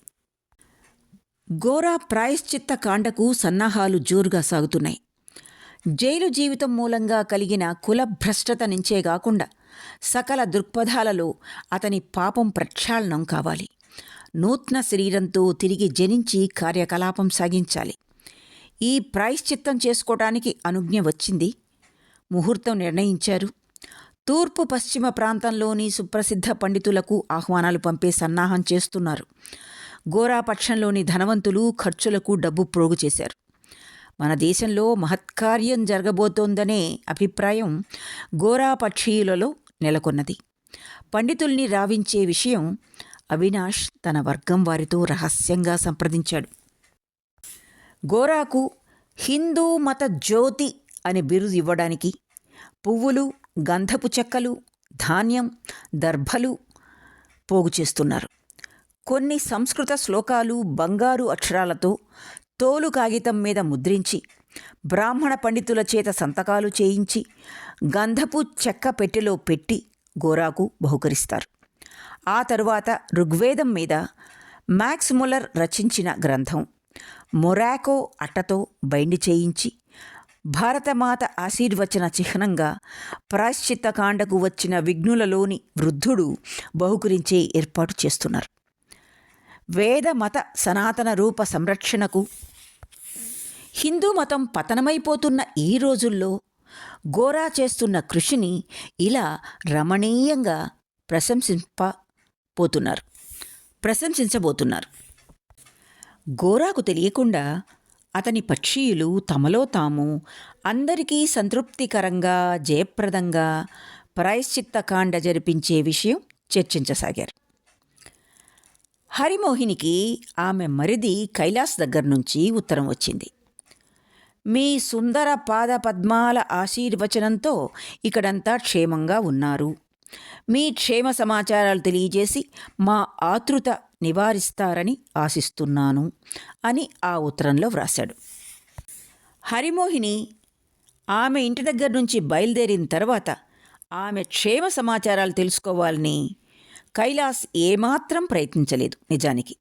ఘోరా ప్రాయశ్చిత్త కాండకు సన్నాహాలు జోరుగా సాగుతున్నాయి. జైలు జీవితం మూలంగా కలిగిన కులభ్రష్టత నుంచే కాకుండా సకల దృక్పథాలలో అతని పాపం ప్రక్షాళనం కావాలి. నూతన శరీరంతో తిరిగి జనించి కార్యకలాపం సాగించాలి. ఈ ప్రాయశ్చిత్తం చేసుకోవటానికి అనుజ్ఞ వచ్చింది. ముహూర్తం నిర్ణయించారు. తూర్పు పశ్చిమ ప్రాంతంలోని సుప్రసిద్ధ పండితులకు ఆహ్వానాలు పంపే సన్నాహం చేస్తున్నారు. ఘోరాపక్షంలోని ధనవంతులు ఖర్చులకు డబ్బు ప్రోగు చేశారు. మన దేశంలో మహత్కార్యం జరగబోతోందనే అభిప్రాయం ఘోరాపక్షీయులలో నెలకొన్నది. పండితుల్ని రావించే విషయం అవినాష్ తన వర్గం వారితో రహస్యంగా సంప్రదించాడు. ఘోరాకు హిందూ మత జ్యోతి అనే బిరుదు ఇవ్వడానికి పువ్వులు, గంధపు చెక్కలు, ధాన్యం, దర్భలు పోగు చేస్తున్నారు. కొన్ని సంస్కృత శ్లోకాలు బంగారు అక్షరాలతో తోలు కాగితం మీద ముద్రించి బ్రాహ్మణ పండితుల చేత సంతకాలు చేయించి గంధపు చెక్క పెట్టెలో పెట్టి ఘోరాకు బహుకరిస్తారు. ఆ తరువాత ఋగ్వేదం మీద మ్యాక్స్ ముల్లర్ రచించిన గ్రంథం మొరాకో అట్టతో బైండి చేయించి భారతమాత ఆశీర్వచన చిహ్నంగా ప్రాయశ్చిత్తకాండకు వచ్చిన విఘ్నులలోని వృద్ధుడు బహుకరించే ఏర్పాటు చేస్తున్నారు. వేద మత సనాతన రూప సంరక్షణకు హిందూ మతం పతనమైపోతున్న ఈ రోజుల్లో ఘోరా చేస్తున్న కృషిని ఇలా రమణీయంగా ప్రశంసించబోతున్నారు. ఘోరాకు తెలియకుండా అతని పక్షీయులు తమలో తాము అందరికీ సంతృప్తికరంగా జయప్రదంగా ప్రాయశ్చిత్తకాండ జరిపించే విషయం చర్చించసాగారు. హరిమోహినికి ఆమె మరిది కైలాస్ దగ్గర నుంచి ఉత్తరం వచ్చింది. మీ సుందర పాద పద్మాల ఆశీర్వచనంతో ఇక్కడంతా క్షేమంగా ఉన్నారు. మీ క్షేమ సమాచారాలు తెలియజేసి మా ఆతృత నివారిస్తారని ఆశిస్తున్నాను అని ఆ ఉత్తరంలో వ్రాశాడు. హరిమోహిని ఆమె ఇంటి దగ్గర నుంచి బయలుదేరిన తర్వాత ఆమె క్షేమ సమాచారాలు తెలుసుకోవాలని కైలాస్ ఏమాత్రం ప్రయత్నించలేదు నిజానికి.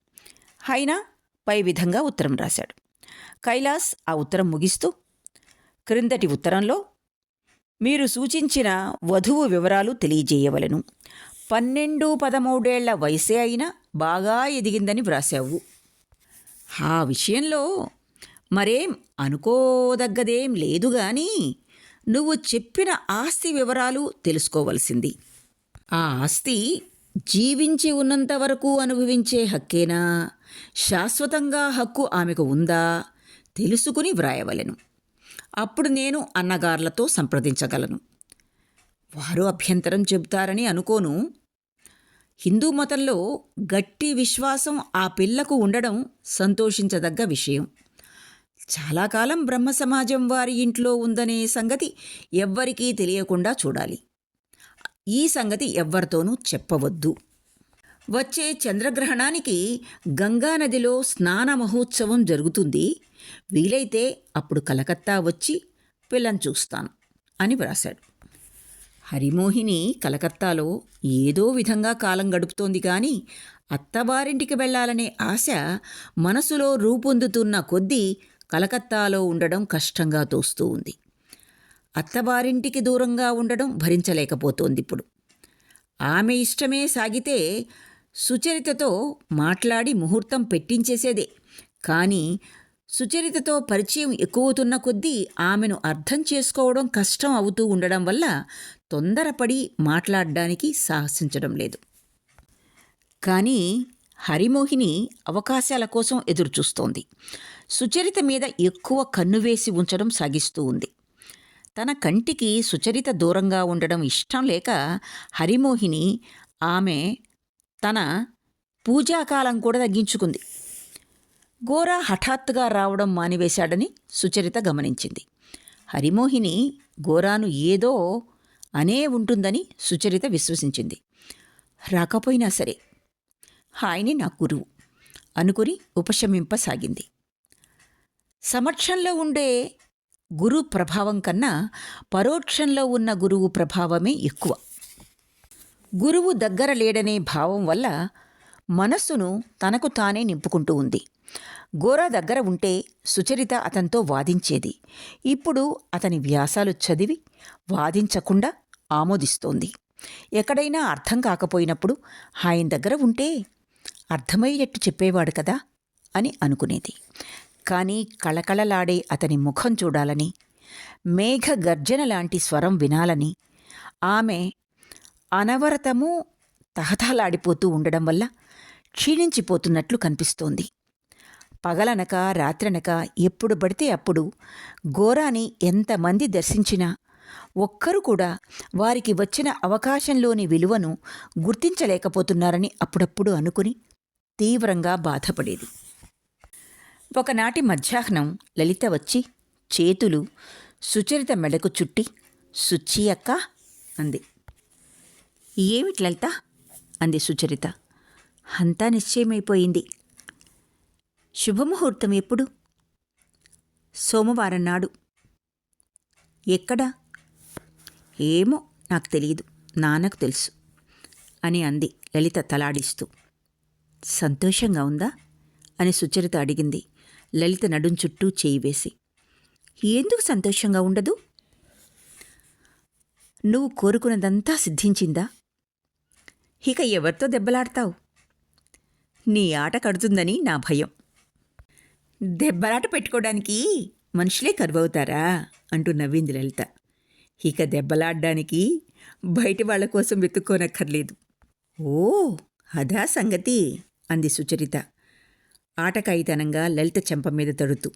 అయినా పై విధంగా ఉత్తరం రాశాడు. కైలాస్ ఆ ఉత్తరం ముగిస్తూ, క్రిందటి ఉత్తరంలో మీరు సూచించిన వధువు వివరాలు తెలియజేయవలెను. 12-13 వయసే అయినా బాగా ఎదిగిందని వ్రాశావు. ఆ విషయంలో మరేం అనుకోదగ్గదేం లేదు గాని నువ్వు చెప్పిన ఆస్తి వివరాలు తెలుసుకోవలసింది. ఆ ఆస్తి జీవించి ఉన్నంత వరకు అనుభవించే హక్కేనా, శాశ్వతంగా హక్కు ఆమెకు ఉందా తెలుసుకుని వ్రాయవలెను. అప్పుడు నేను అన్నగార్లతో సంప్రదించగలను. వారు అభ్యంతరం చెబుతారని అనుకోను. హిందూ మతంలో గట్టి విశ్వాసం ఆ పిల్లకు ఉండడం సంతోషించదగ్గ విషయం. చాలా కాలం బ్రహ్మ సమాజం వారి ఇంట్లో ఉందనే సంగతి ఎవ్వరికీ తెలియకుండా చూడాలి. ఈ సంగతి ఎవ్వరితోనూ చెప్పవద్దు. వచ్చే చంద్రగ్రహణానికి గంగానదిలో స్నాన మహోత్సవం జరుగుతుంది. వీలైతే అప్పుడు కలకత్తా వచ్చి పిల్లని చూస్తాను అని వ్రాశాడు. హరిమోహిని కలకత్తాలో ఏదో విధంగా కాలం గడుపుతోంది కానీ అత్తవారింటికి వెళ్లాలనే ఆశ మనసులో రూపొందుతున్న కొద్దీ కలకత్తాలో ఉండడం కష్టంగా తోస్తూ ఉంది. అత్తవారింటికి దూరంగా ఉండడం భరించలేకపోతోందిప్పుడు. ఆమె ఇష్టమే సాగితే సుచరితతో మాట్లాడి ముహూర్తం పెట్టించేసేదే. కానీ సుచరితతో పరిచయం ఎక్కువవుతున్న కొద్దీ ఆమెను అర్థం చేసుకోవడం కష్టం అవుతూ ఉండడం వల్ల తొందరపడి మాట్లాడడానికి సాహసించడం లేదు. కానీ హరిమోహిని అవకాశాల కోసం ఎదురుచూస్తోంది. సుచరిత మీద ఎక్కువ కన్నువేసి ఉంచడం సాగిస్తూ ఉంది. తన కంటికి సుచరిత దూరంగా ఉండడం ఇష్టం లేక హరిమోహిని ఆమె తన పూజాకాలం కూడా తగ్గించుకుంది. ఘోరా హఠాత్తుగా రావడం మానివేశాడని సుచరిత గమనించింది. హరిమోహిని ఘోరాను ఏదో అనే ఉంటుందని సుచరిత విశ్వసించింది. రాకపోయినా సరే ఆయనే నా గురువు అనుకుని ఉపశమింపసాగింది. సమక్షంలో ఉండే గురు ప్రభావం కన్నా పరోక్షంలో ఉన్న గురువు ప్రభావమే ఎక్కువ. గురువు దగ్గర లేడనే భావం వల్ల మనస్సును తనకు తానే నింపుకుంటూ ఉంది. గోరా దగ్గర ఉంటే సుచరిత అతనితో వాదించేది. ఇప్పుడు అతని వ్యాసాలు చదివి వాదించకుండా ఆమోదిస్తోంది. ఎక్కడైనా అర్థం కాకపోయినప్పుడు ఆయన దగ్గర ఉంటే అర్థమయ్యేట్టు చెప్పేవాడు కదా అని అనుకునేది. కానీ కళకళలాడే అతని ముఖం చూడాలని, మేఘ గర్జన లాంటి స్వరం వినాలని ఆమె అనవరతమూ తహతహలాడిపోతూ ఉండడం వల్ల క్షీణించిపోతున్నట్లు కనిపిస్తోంది. పగలనక రాత్రనక ఎప్పుడు పడితే అప్పుడు గోరాని ఎంతమంది దర్శించినా ఒక్కరు కూడా వారికి వచ్చిన అవకాశంలోని విలువను గుర్తించలేకపోతున్నారని అప్పుడప్పుడు అనుకుని తీవ్రంగా బాధపడేది. ఒకనాటి మధ్యాహ్నం లలిత వచ్చి చేతులు సుచరిత మెడకు చుట్టి, "సుచ్చి అక్క" అంది. "ఏమిటి లలిత?" అంది సుచరిత. "అంతా నిశ్చయమైపోయింది." "శుభముహూర్తం ఎప్పుడు?" "సోమవారం నాడు." "ఎక్కడా?" "ఏమో, నాకు తెలియదు, నాన్నకు తెలుసు" అని అంది లలిత తలాడిస్తూ. "సంతోషంగా ఉందా?" అని సుచరిత అడిగింది లలిత నడుం చుట్టూ చేయి వేసి. "ఎందుకు సంతోషంగా ఉండదు? నువ్వు కోరుకున్నదంతా సిద్ధించిందా? ఇక ఎవరితో దెబ్బలాడతావు? నీ ఆట కడుతుందని నా భయం." "దెబ్బలాట పెట్టుకోవడానికి మనుషులే కరువవుతారా?" అంటూ నవ్వింది లలిత. "ఇక దెబ్బలాడ్డానికి బయటి వాళ్ల కోసం వెతుక్కోనక్కర్లేదు." "ఓ, అదా సంగతి" అంది సుచరిత ఆటకాయితనంగా లలిత చెంప మీద తడుతూ.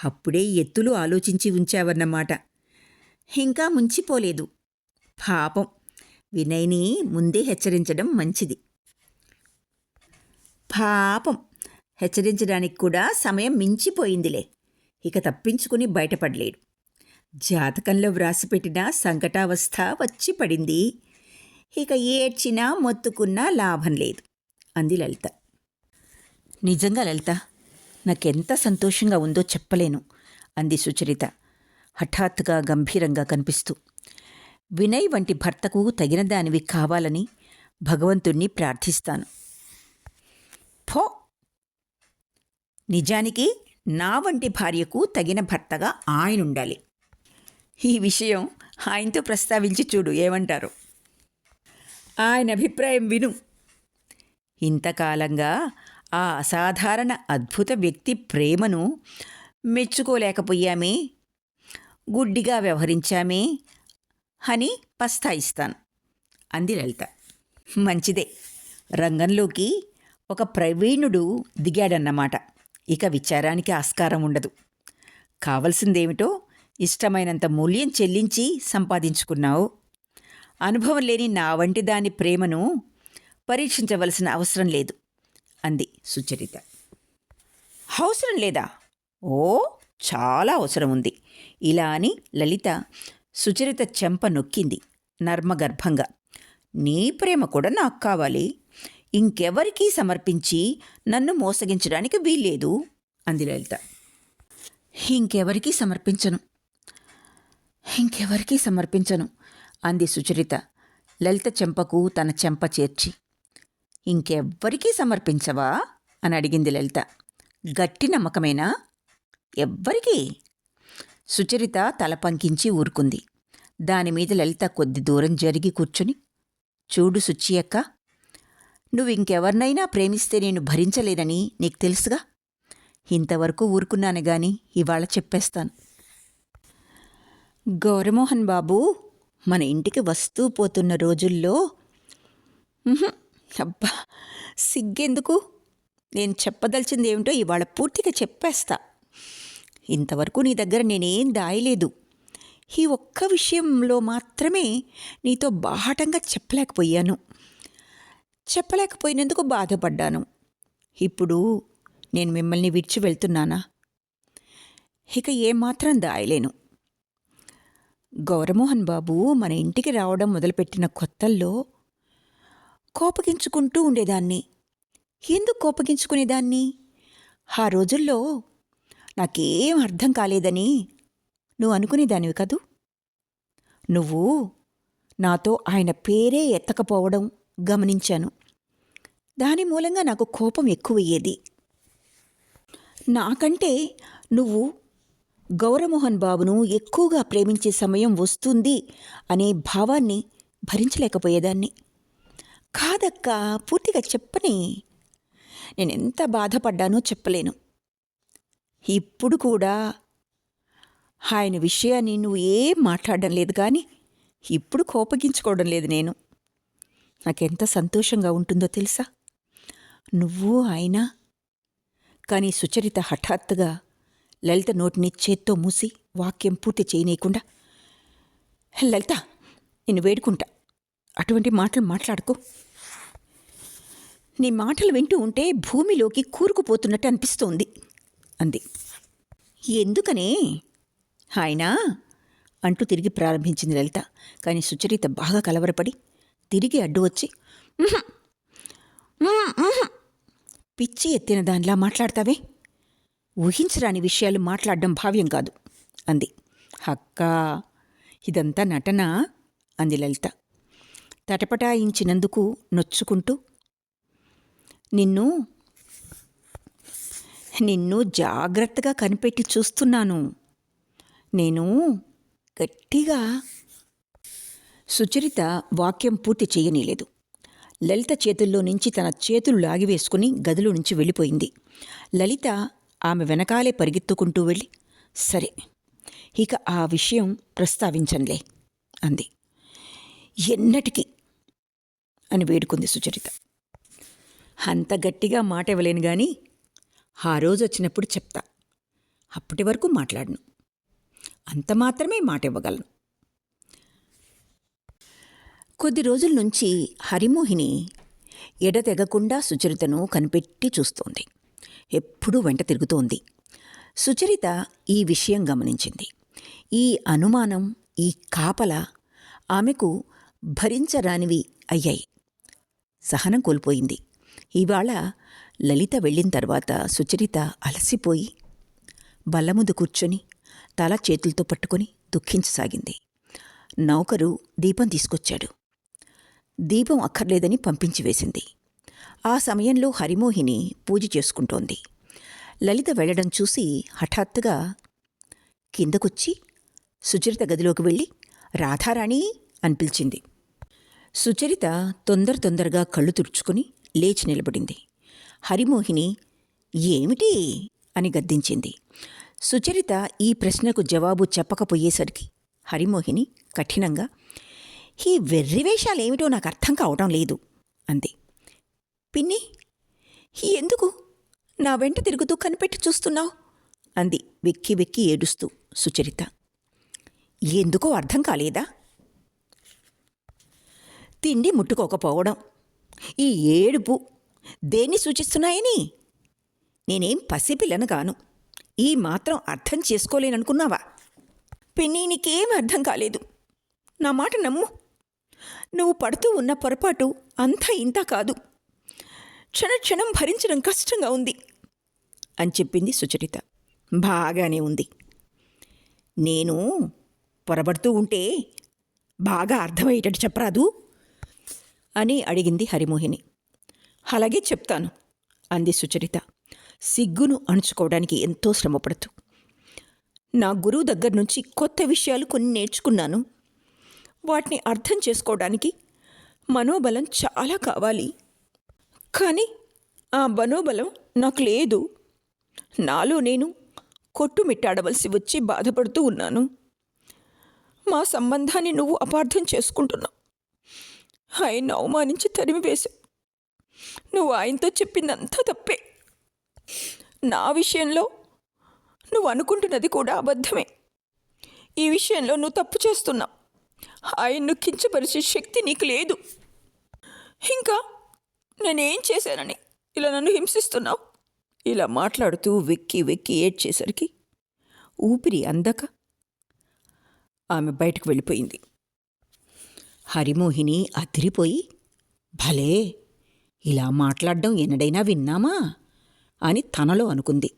"అప్పుడే ఎత్తులు ఆలోచించి ఉంచావన్నమాట. ఇంకా ముంచిపోలేదు. పాపం, వినయ్ని ముందే హెచ్చరించడం మంచిది." "పాపం, హెచ్చరించడానికి కూడా సమయం మించిపోయిందిలే. ఇక తప్పించుకుని బయటపడలేడు. జాతకంలో వ్రాసిపెట్టిన సంకటావస్థ వచ్చి పడింది. ఇక ఏడ్చినా మొత్తుకున్నా లాభం లేదు" అంది లలిత. "నిజంగా లలిత, నాకెంత సంతోషంగా ఉందో చెప్పలేను" అంది సుచరిత హఠాత్తుగా గంభీరంగా కనిపిస్తూ. "వినయ్ వంటి భర్తకు తగిన దానివి కావాలని భగవంతుణ్ణి ప్రార్థిస్తాను." "ఫో, నిజానికి నా వంటి భార్యకు తగిన భర్తగా ఆయనుండాలి. ఈ విషయం ఆయనతో ప్రస్తావించి చూడు, ఏమంటారు? ఆయన అభిప్రాయం విను. ఇంతకాలంగా ఆ అసాధారణ అద్భుత వ్యక్తి ప్రేమను మెచ్చుకోలేకపోయామే, గుడ్డిగా వ్యవహరించామే అని పస్తాయిస్తాను" అంది లలిత. "మంచిదే, రంగంలోకి ఒక ప్రవీణుడు దిగాడన్నమాట. ఇక విచారానికి ఆస్కారం ఉండదు. కావలసిందేమిటో ఇష్టమైనంత మూల్యం చెల్లించి సంపాదించుకున్నావు. అనుభవం లేని నా వంటి దాని ప్రేమను పరీక్షించవలసిన అవసరం లేదు" అంది సుచరిత. "అవసరం లేదా? ఓ, చాలా అవసరం ఉంది" ఇలా అని లలిత సుచరిత చెంప నొక్కింది నర్మగర్భంగా. "నీ ప్రేమ కూడా నాకు కావాలి. ఇంకెవరికీ సమర్పించి నన్ను మోసగించడానికి వీల్లేదు" అంది లలిత. ఇంకెవరికీ సమర్పించను" అంది సుచరిత లలిత చెంపకు తన చెంప చేర్చి. "ఇంకెవ్వరికీ సమర్పించవా?" అని అడిగింది లలిత. "గట్టి నమ్మకమేనా? ఎవ్వరికీ?" సుచరిత తల పంకించి ఊరుకుంది. దానిమీద లలిత కొద్ది దూరం జరిగి కూర్చుని, "చూడు సుచ్చి అక్క, నువ్వింకెవరినైనా ప్రేమిస్తే నేను భరించలేనని నీకు తెలుసుగా. ఇంతవరకు ఊరుకున్నాను గాని ఇవాళ చెప్పేస్తాను. గౌరమోహన్ బాబు మన ఇంటికి వస్తూ పోతున్న రోజుల్లో అబ్బా, సిగ్గెందుకు, నేను చెప్పదలిచింది ఏమిటో ఇవాళ పూర్తిగా చెప్పేస్తా. ఇంతవరకు నీ దగ్గర నేనేం దాయలేదు. ఈ ఒక్క విషయంలో మాత్రమే నీతో బాహటంగా చెప్పలేకపోయినందుకు బాధపడ్డాను. ఇప్పుడు నేను మిమ్మల్ని విడిచి వెళ్తున్నానా? ఇక ఏమాత్రం దాయలేను. గౌరమోహన్ బాబు మన ఇంటికి రావడం మొదలుపెట్టిన కొత్తల్లో కోపగించుకుంటూ ఉండేదాన్ని. ఎందుకు కోపగించుకునేదాన్ని? ఆ రోజుల్లో నాకేం అర్థం కాలేదని నువ్వు అనుకునేదానివి కదూ. నువ్వు నాతో ఆయన పేరే ఎత్తకపోవడం గమనించాను. దాని మూలంగా నాకు కోపం ఎక్కువయ్యేది. నాకంటే నువ్వు గౌరమోహన్ బాబును ఎక్కువగా ప్రేమించే సమయం వస్తుంది అనే భావాన్ని భరించలేకపోయేదాన్ని. కాదక్కా, పూర్తిగా చెప్పని. నేనెంత బాధపడ్డానో చెప్పలేను. ఇప్పుడు కూడా ఆయన విషయాన్ని నువ్వు ఏం మాట్లాడడం లేదు, కానీ ఇప్పుడు కోపగించుకోవడం లేదు నేను. నాకెంత సంతోషంగా ఉంటుందో తెలుసా, నువ్వు ఆయన. కానీ సుచరిత హఠాత్తుగా లలిత నోటిని చేత్తో మూసి వాక్యం పూర్తి చేయనీయకుండా, లలిత, నేను వేడుకుంటా, అటువంటి మాటలు మాట్లాడుకో. నీ మాటలు వింటూ ఉంటే భూమిలోకి కూరుకుపోతున్నట్టు అనిపిస్తోంది అంది. ఎందుకనే ఆయన అంటూ తిరిగి ప్రారంభించింది లలిత. కానీ సుచరిత బాగా కలవరపడి తిరిగి అడ్డు వచ్చి, పిచ్చి ఎత్తిన దానిలా మాట్లాడతావే, ఊహించరాని విషయాలు మాట్లాడడం భావ్యం కాదు అంది. అక్కా, ఇదంతా నటనా అంది లలిత తటపటాయించినందుకు నొచ్చుకుంటూ. నిన్ను జాగ్రత్తగా కనిపెట్టి చూస్తున్నాను నేను గట్టిగా. సుచరిత వాక్యం పూర్తి చేయనీలేదు. లలిత చేతుల్లో నుంచి తన చేతులు లాగివేసుకుని గదిలో నుంచి వెళ్ళిపోయింది. లలిత ఆమె వెనకాలే పరిగెత్తుకుంటూ వెళ్ళి, సరే, ఇక ఆ విషయం ప్రస్తావించంలే అంది. ఎన్నటికీ అని వేడుకుంది సుచరిత. అంత గట్టిగా మాట ఇవ్వలేను గాని ఆ రోజు వచ్చినప్పుడు చెప్తా. అప్పటి వరకు మాట్లాడను, అంత మాత్రమే మాట ఇవ్వగలను. కొద్ది రోజుల నుంచి హరిమోహిని ఎడతెగకుండా సుచరితను కనిపెట్టి చూస్తోంది. ఎప్పుడూ వెంట తిరుగుతోంది. సుచరిత ఈ విషయం గమనించింది. ఈ అనుమానం, ఈ కాపల ఆమెకు భరించరానివి అయ్యాయి. సహనం కోల్పోయింది. ఇవాళ లలిత వెళ్ళిన తర్వాత సుచరిత అలసిపోయి బల్ల ముందు కూర్చొని తల చేతులతో పట్టుకొని దుఃఖించసాగింది. నౌకరు దీపం తీసుకొచ్చాడు. దీపం అక్కర్లేదని పంపించి వేసింది. ఆ సమయంలో హరిమోహిని పూజ చేసుకుంటోంది. లలిత వెళ్లడం చూసి హఠాత్తుగా కిందకొచ్చి సుచరిత గదిలోకి వెళ్ళి, రాధారాణి అని పిలిచింది. సుచరిత తొందరగా కళ్ళు తుడుచుకుని లేచి నిలబడింది. హరిమోహిని ఏమిటి అని గద్దించింది. సుచరిత ఈ ప్రశ్నకు జవాబు చెప్పకపోయేసరికి హరిమోహిని కఠినంగా, ఈ వెర్రివేషాలేమిటో నాకు అర్థం కావటం లేదు అంది. పిన్ని, ఎందుకు నా వెంట తిరుగుతూ కనిపెట్టి చూస్తున్నావు అంది వెక్కి వెక్కి ఏడుస్తూ సుచరిత. ఎందుకో అర్థం కాలేదా? తిండి ముట్టుకోకపోవడం, ఈ ఏడుపు దేన్ని సూచిస్తున్నాయని? నేనేం పసిపిల్లను గాను, ఈ మాత్రం అర్థం చేసుకోలేననుకున్నావా? పిన్ని, నీకేం అర్థం కాలేదు. నా మాట నమ్ము. నువ్వు పడుతూ ఉన్న పొరపాటు అంతా ఇంతా కాదు. క్షణక్షణం భరించడం కష్టంగా ఉంది అని చెప్పింది సుచరిత. బాగానే ఉంది. నేను పొరబడుతూ ఉంటే బాగా అర్థమయ్యేటట్టు చెప్పరాదు అని అడిగింది హరిమోహిని. అలాగే చెప్తాను అంది సుచరిత సిగ్గును అణుచుకోవడానికి ఎంతో శ్రమపడుతూ. నా గురువు దగ్గర నుంచి కొత్త విషయాలు కొన్ని నేర్చుకున్నాను. వాటిని అర్థం చేసుకోవడానికి మనోబలం చాలా కావాలి. కానీ ఆ మనోబలం నాకు లేదు. నాలో నేను కొట్టుమిట్టాడవలసి వచ్చి బాధపడుతూ ఉన్నాను. మా సంబంధాన్ని నువ్వు అపార్థం చేసుకుంటున్నావు. ఆయన అవమానించి తరిమివేశావు. నువ్వు ఆయనతో చెప్పిందంతా తప్పే. నా విషయంలో నువ్వు అనుకుంటున్నది కూడా అబద్ధమే. ఈ విషయంలో నువ్వు తప్పు చేస్తున్నావు. ఆయన్ను కించపరిచే శక్తి నీకు లేదు. ఇంకా నేనేం చేశానని ఇలా నన్ను హింసిస్తున్నావు? ఇలా మాట్లాడుతూ వెక్కి వెక్కి ఏడ్చేసరికి ఊపిరి అందక ఆమె బయటకు వెళ్ళిపోయింది. హరిమోహిని అదిరిపోయి, భలే, ఇలా మాట్లాడడం ఎన్నడైనా విన్నామా అని తనలో అనుకుంది.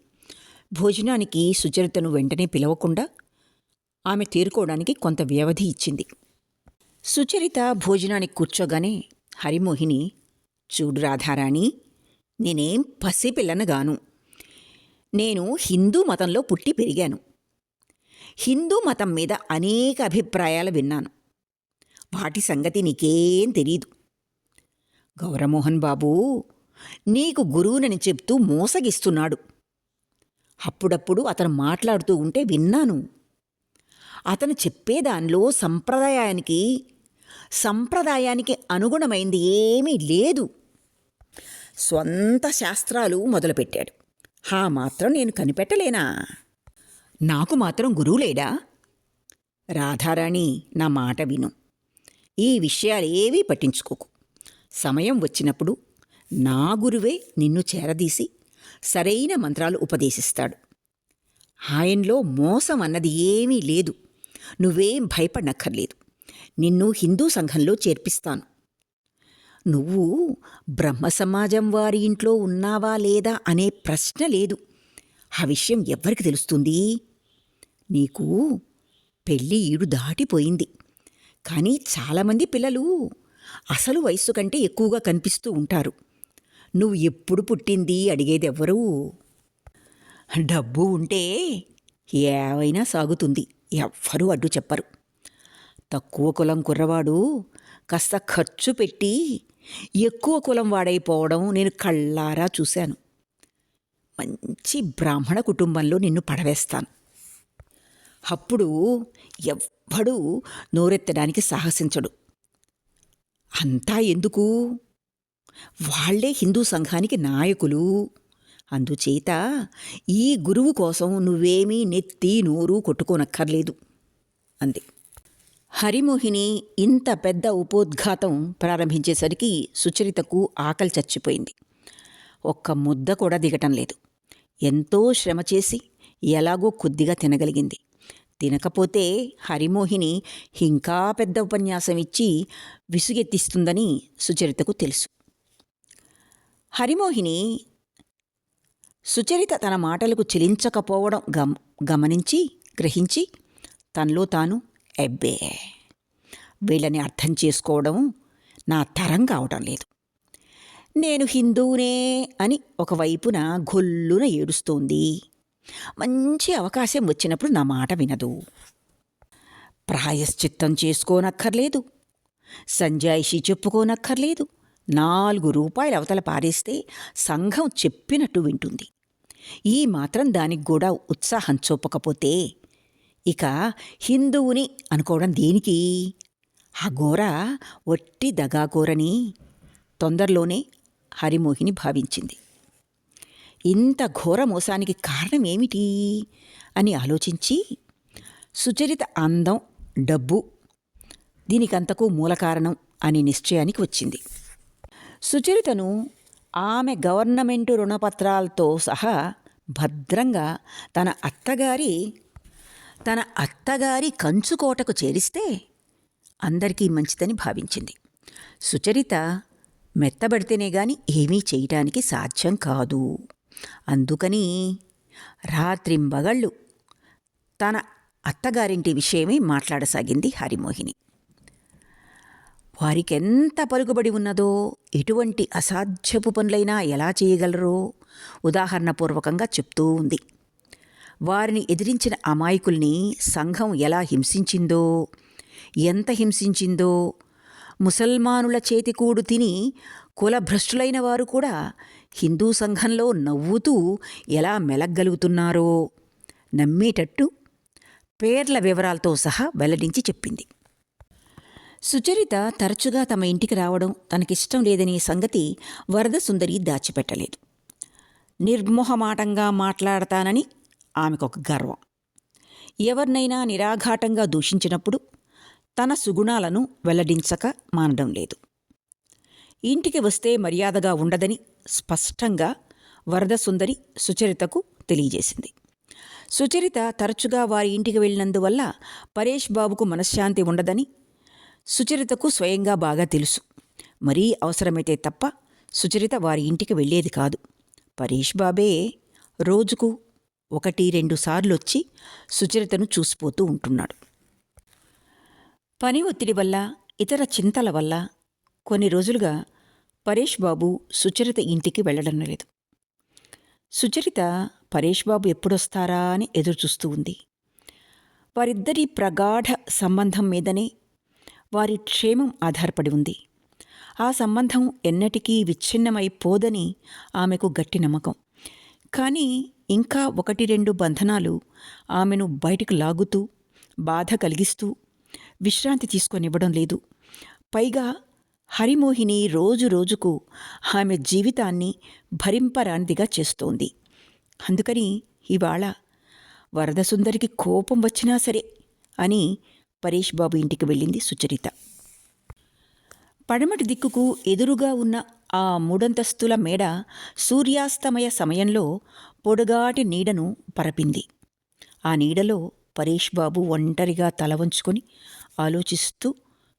భోజనానికి సుచరితను వెంటనే పిలవకుండా ఆమె తేరుకోవడానికి కొంత వ్యవధి ఇచ్చింది. సుచరిత భోజనానికి కూర్చోగానే హరిమోహిని చూడు రాధారాణి, నేనేం పసిపిల్లనుగాను. నేను హిందూ మతంలో పుట్టి పెరిగాను. హిందూ మతం మీద అనేక అభిప్రాయాలు విన్నాను. వాటి సంగతి నీకేం తెలీదు. గౌరమోహన్ బాబూ నీకు గురువునని చెప్తూ మోసగిస్తున్నాడు. అప్పుడప్పుడు అతను మాట్లాడుతూ ఉంటే విన్నాను. అతను చెప్పేదానిలో సంప్రదాయానికి అనుగుణమైంది ఏమీ లేదు. స్వంత శాస్త్రాలు మొదలుపెట్టాడు. హా మాత్రం నేను కనిపెట్టలేనా? నాకు మాత్రం గురువు లేడా? రాధారాణి, నా మాట విను. ఈ విషయాలేవీ పట్టించుకోకు. సమయం వచ్చినప్పుడు నా గురువే నిన్ను చేరదీసి సరైన మంత్రాలు ఉపదేశిస్తాడు. ఆయనలో మోసం అన్నది ఏమీ లేదు. నువ్వేం భయపడనక్కర్లేదు. నిన్ను హిందూ సంఘంలో చేర్పిస్తాను. నువ్వు బ్రహ్మ సమాజం వారి ఇంట్లో ఉన్నావా లేదా అనే ప్రశ్న లేదు. ఆ విషయం ఎవ్వరికి తెలుస్తుంది? నీకు పెళ్ళి ఈడు దాటిపోయింది. కానీ చాలామంది పిల్లలు అసలు వయస్సు కంటే ఎక్కువగా కనిపిస్తూ ఉంటారు. నువ్వు ఎప్పుడు పుట్టింది అడిగేదెవ్వరూ. డబ్బు ఉంటే ఏవైనా సాగుతుంది. ఎవ్వరూ అడ్డు చెప్పరు. తక్కువ కులం కుర్రవాడు కాస్త ఖర్చు పెట్టి ఎక్కువ కులం వాడైపోవడం నేను కళ్ళారా చూశాను. మంచి బ్రాహ్మణ కుటుంబంలో నిన్ను పడవేస్తాను. అప్పుడు ఎవ్వడూ నోరెత్తడానికి సాహసించడు. అంతా ఎందుకు? వాళ్లే హిందూ సంఘానికి నాయకులు. అందుచేత ఈ గురువు కోసం నువ్వేమీ నెత్తి నోరు కొట్టుకోనక్కర్లేదు అంది. హరిమోహిని ఇంత పెద్ద ఉపోద్ఘాతం ప్రారంభించేసరికి సుచరితకు ఆకలి చచ్చిపోయింది. ఒక్క ముద్ద కూడా దిగటం లేదు. ఎంతో శ్రమ చేసి ఎలాగో కొద్దిగా తినగలిగింది. తినకపోతే హరిమోహిని ఇంకా పెద్ద ఉపన్యాసం ఇచ్చి విసుగెత్తిస్తుందని సుచరితకు తెలుసు. హరిమోహిని సుచరిత తన మాటలకు చెలించకపోవడం గ్రహించి తనలో తాను, ఎబ్బే, వీళ్ళని అర్థం చేసుకోవడం నా తరం కావటం లేదు. నేను హిందూనే అని ఒకవైపున గొల్లున ఏడుస్తోంది. మంచి అవకాశం వచ్చినప్పుడు నా మాట వినదు. ప్రాయశ్చిత్తం చేసుకోనక్కర్లేదు, సంజాయిషి చెప్పుకోనక్కర్లేదు. 4 రూపాయలు అవతల పారేస్తే సంఘం చెప్పినట్టు వింటుంది. ఈ మాత్రం దానికి కూడా ఉత్సాహం చూపకపోతే ఇక హిందువుని అనుకోవడం దేనికి? ఆ ఘోర ఒట్టి దగాఘోరని తొందరలోనే హరిమోహిని భావించింది. ఇంత ఘోర మోసానికి కారణం ఏమిటి అని ఆలోచించి సుచరిత అందం, డబ్బు దీనికంతకు మూల కారణం అని నిశ్చయానికి వచ్చింది. సుచరితను ఆమె గవర్నమెంటు రుణపత్రాలతో సహా భద్రంగా తన అత్తగారి కంచుకోటకు చేరిస్తే అందరికీ మంచిదని భావించింది. సుచరిత మెత్తబడితేనే గాని ఏమీ చేయటానికి సాధ్యం కాదు. అందుకని రాత్రింబగళ్ళు తన అత్తగారింటి విషయమే మాట్లాడసాగింది హరిమోహిని. వారికెంత పలుకుబడి ఉన్నదో, ఎటువంటి అసాధ్యపు పనులైనా ఎలా చేయగలరో ఉదాహరణపూర్వకంగా చెప్తూ ఉంది. వారిని ఎదిరించిన అమాయకుల్ని సంఘం ఎలా హింసించిందో, ఎంత హింసించిందో, ముసల్మానుల చేతికూడు తిని కులభ్రష్టులైన వారు కూడా హిందూ సంఘంలో నవ్వుతూ ఎలా మెలగ్గలుగుతున్నారో నమ్మేటట్టు పేర్ల వివరాలతో సహా వెల్లడించి చెప్పింది. సుచరిత తరచుగా తమ ఇంటికి రావడం తనకిష్టం లేదనే సంగతి వరదసుందరి దాచిపెట్టలేదు. నిర్మోహమాటంగా మాట్లాడతానని ఆమెకొక గర్వం. ఎవరినైనా నిరాఘాటంగా దూషించినప్పుడు తన సుగుణాలను వెల్లడించక మానడం లేదు. ఇంటికి వస్తే మర్యాదగా ఉండదని స్పష్టంగా వరదసుందరి సుచరితకు తెలియజేసింది. సుచరిత తరచుగా వారి ఇంటికి వెళ్ళినందువల్ల పరేష్ బాబుకు మనశ్శాంతి ఉండదని సుచరితకు స్వయంగా బాగా తెలుసు. మరీ అవసరమైతే తప్ప సుచరిత వారి ఇంటికి వెళ్ళేది కాదు. పరేష్ బాబే రోజుకు 1-2 సార్లొచ్చి సుచరితను చూసిపోతూ ఉంటున్నాడు. పని ఒత్తిడి వల్ల, ఇతర చింతల వల్ల కొన్ని రోజులుగా పరేష్ బాబు సుచరిత ఇంటికి వెళ్ళడం లేదు. సుచరిత పరేష్ బాబు ఎప్పుడొస్తారా అని ఎదురుచూస్తూ ఉంది. వారిద్దరి ప్రగాఢ సంబంధం మీదనే వారి క్షేమం ఆధారపడి ఉంది. ఆ సంబంధం ఎన్నటికీ విచ్ఛిన్నమైపోదని ఆమెకు గట్టి నమ్మకం. కానీ ఇంకా 1-2 బంధనాలు ఆమెను బయటకు లాగుతూ, బాధ కలిగిస్తూ, విశ్రాంతి తీసుకొనివ్వడం లేదు. పైగా హరిమోహిని రోజురోజుకు ఆమె జీవితాన్ని భరింపరానిదిగా చేస్తోంది. అందుకని ఇవాళ వరదసుందరికి కోపం వచ్చినా సరే అని పరేష్ బాబు ఇంటికి వెళ్ళింది సుచరిత. పడమటి దిక్కుకు ఎదురుగా ఉన్న ఆ 3 మేడ సూర్యాస్తమయ సమయంలో పొడుగాటి నీడను పరపింది. ఆ నీడలో పరేష్ బాబు ఒంటరిగా తల వంచుకొని ఆలోచిస్తూ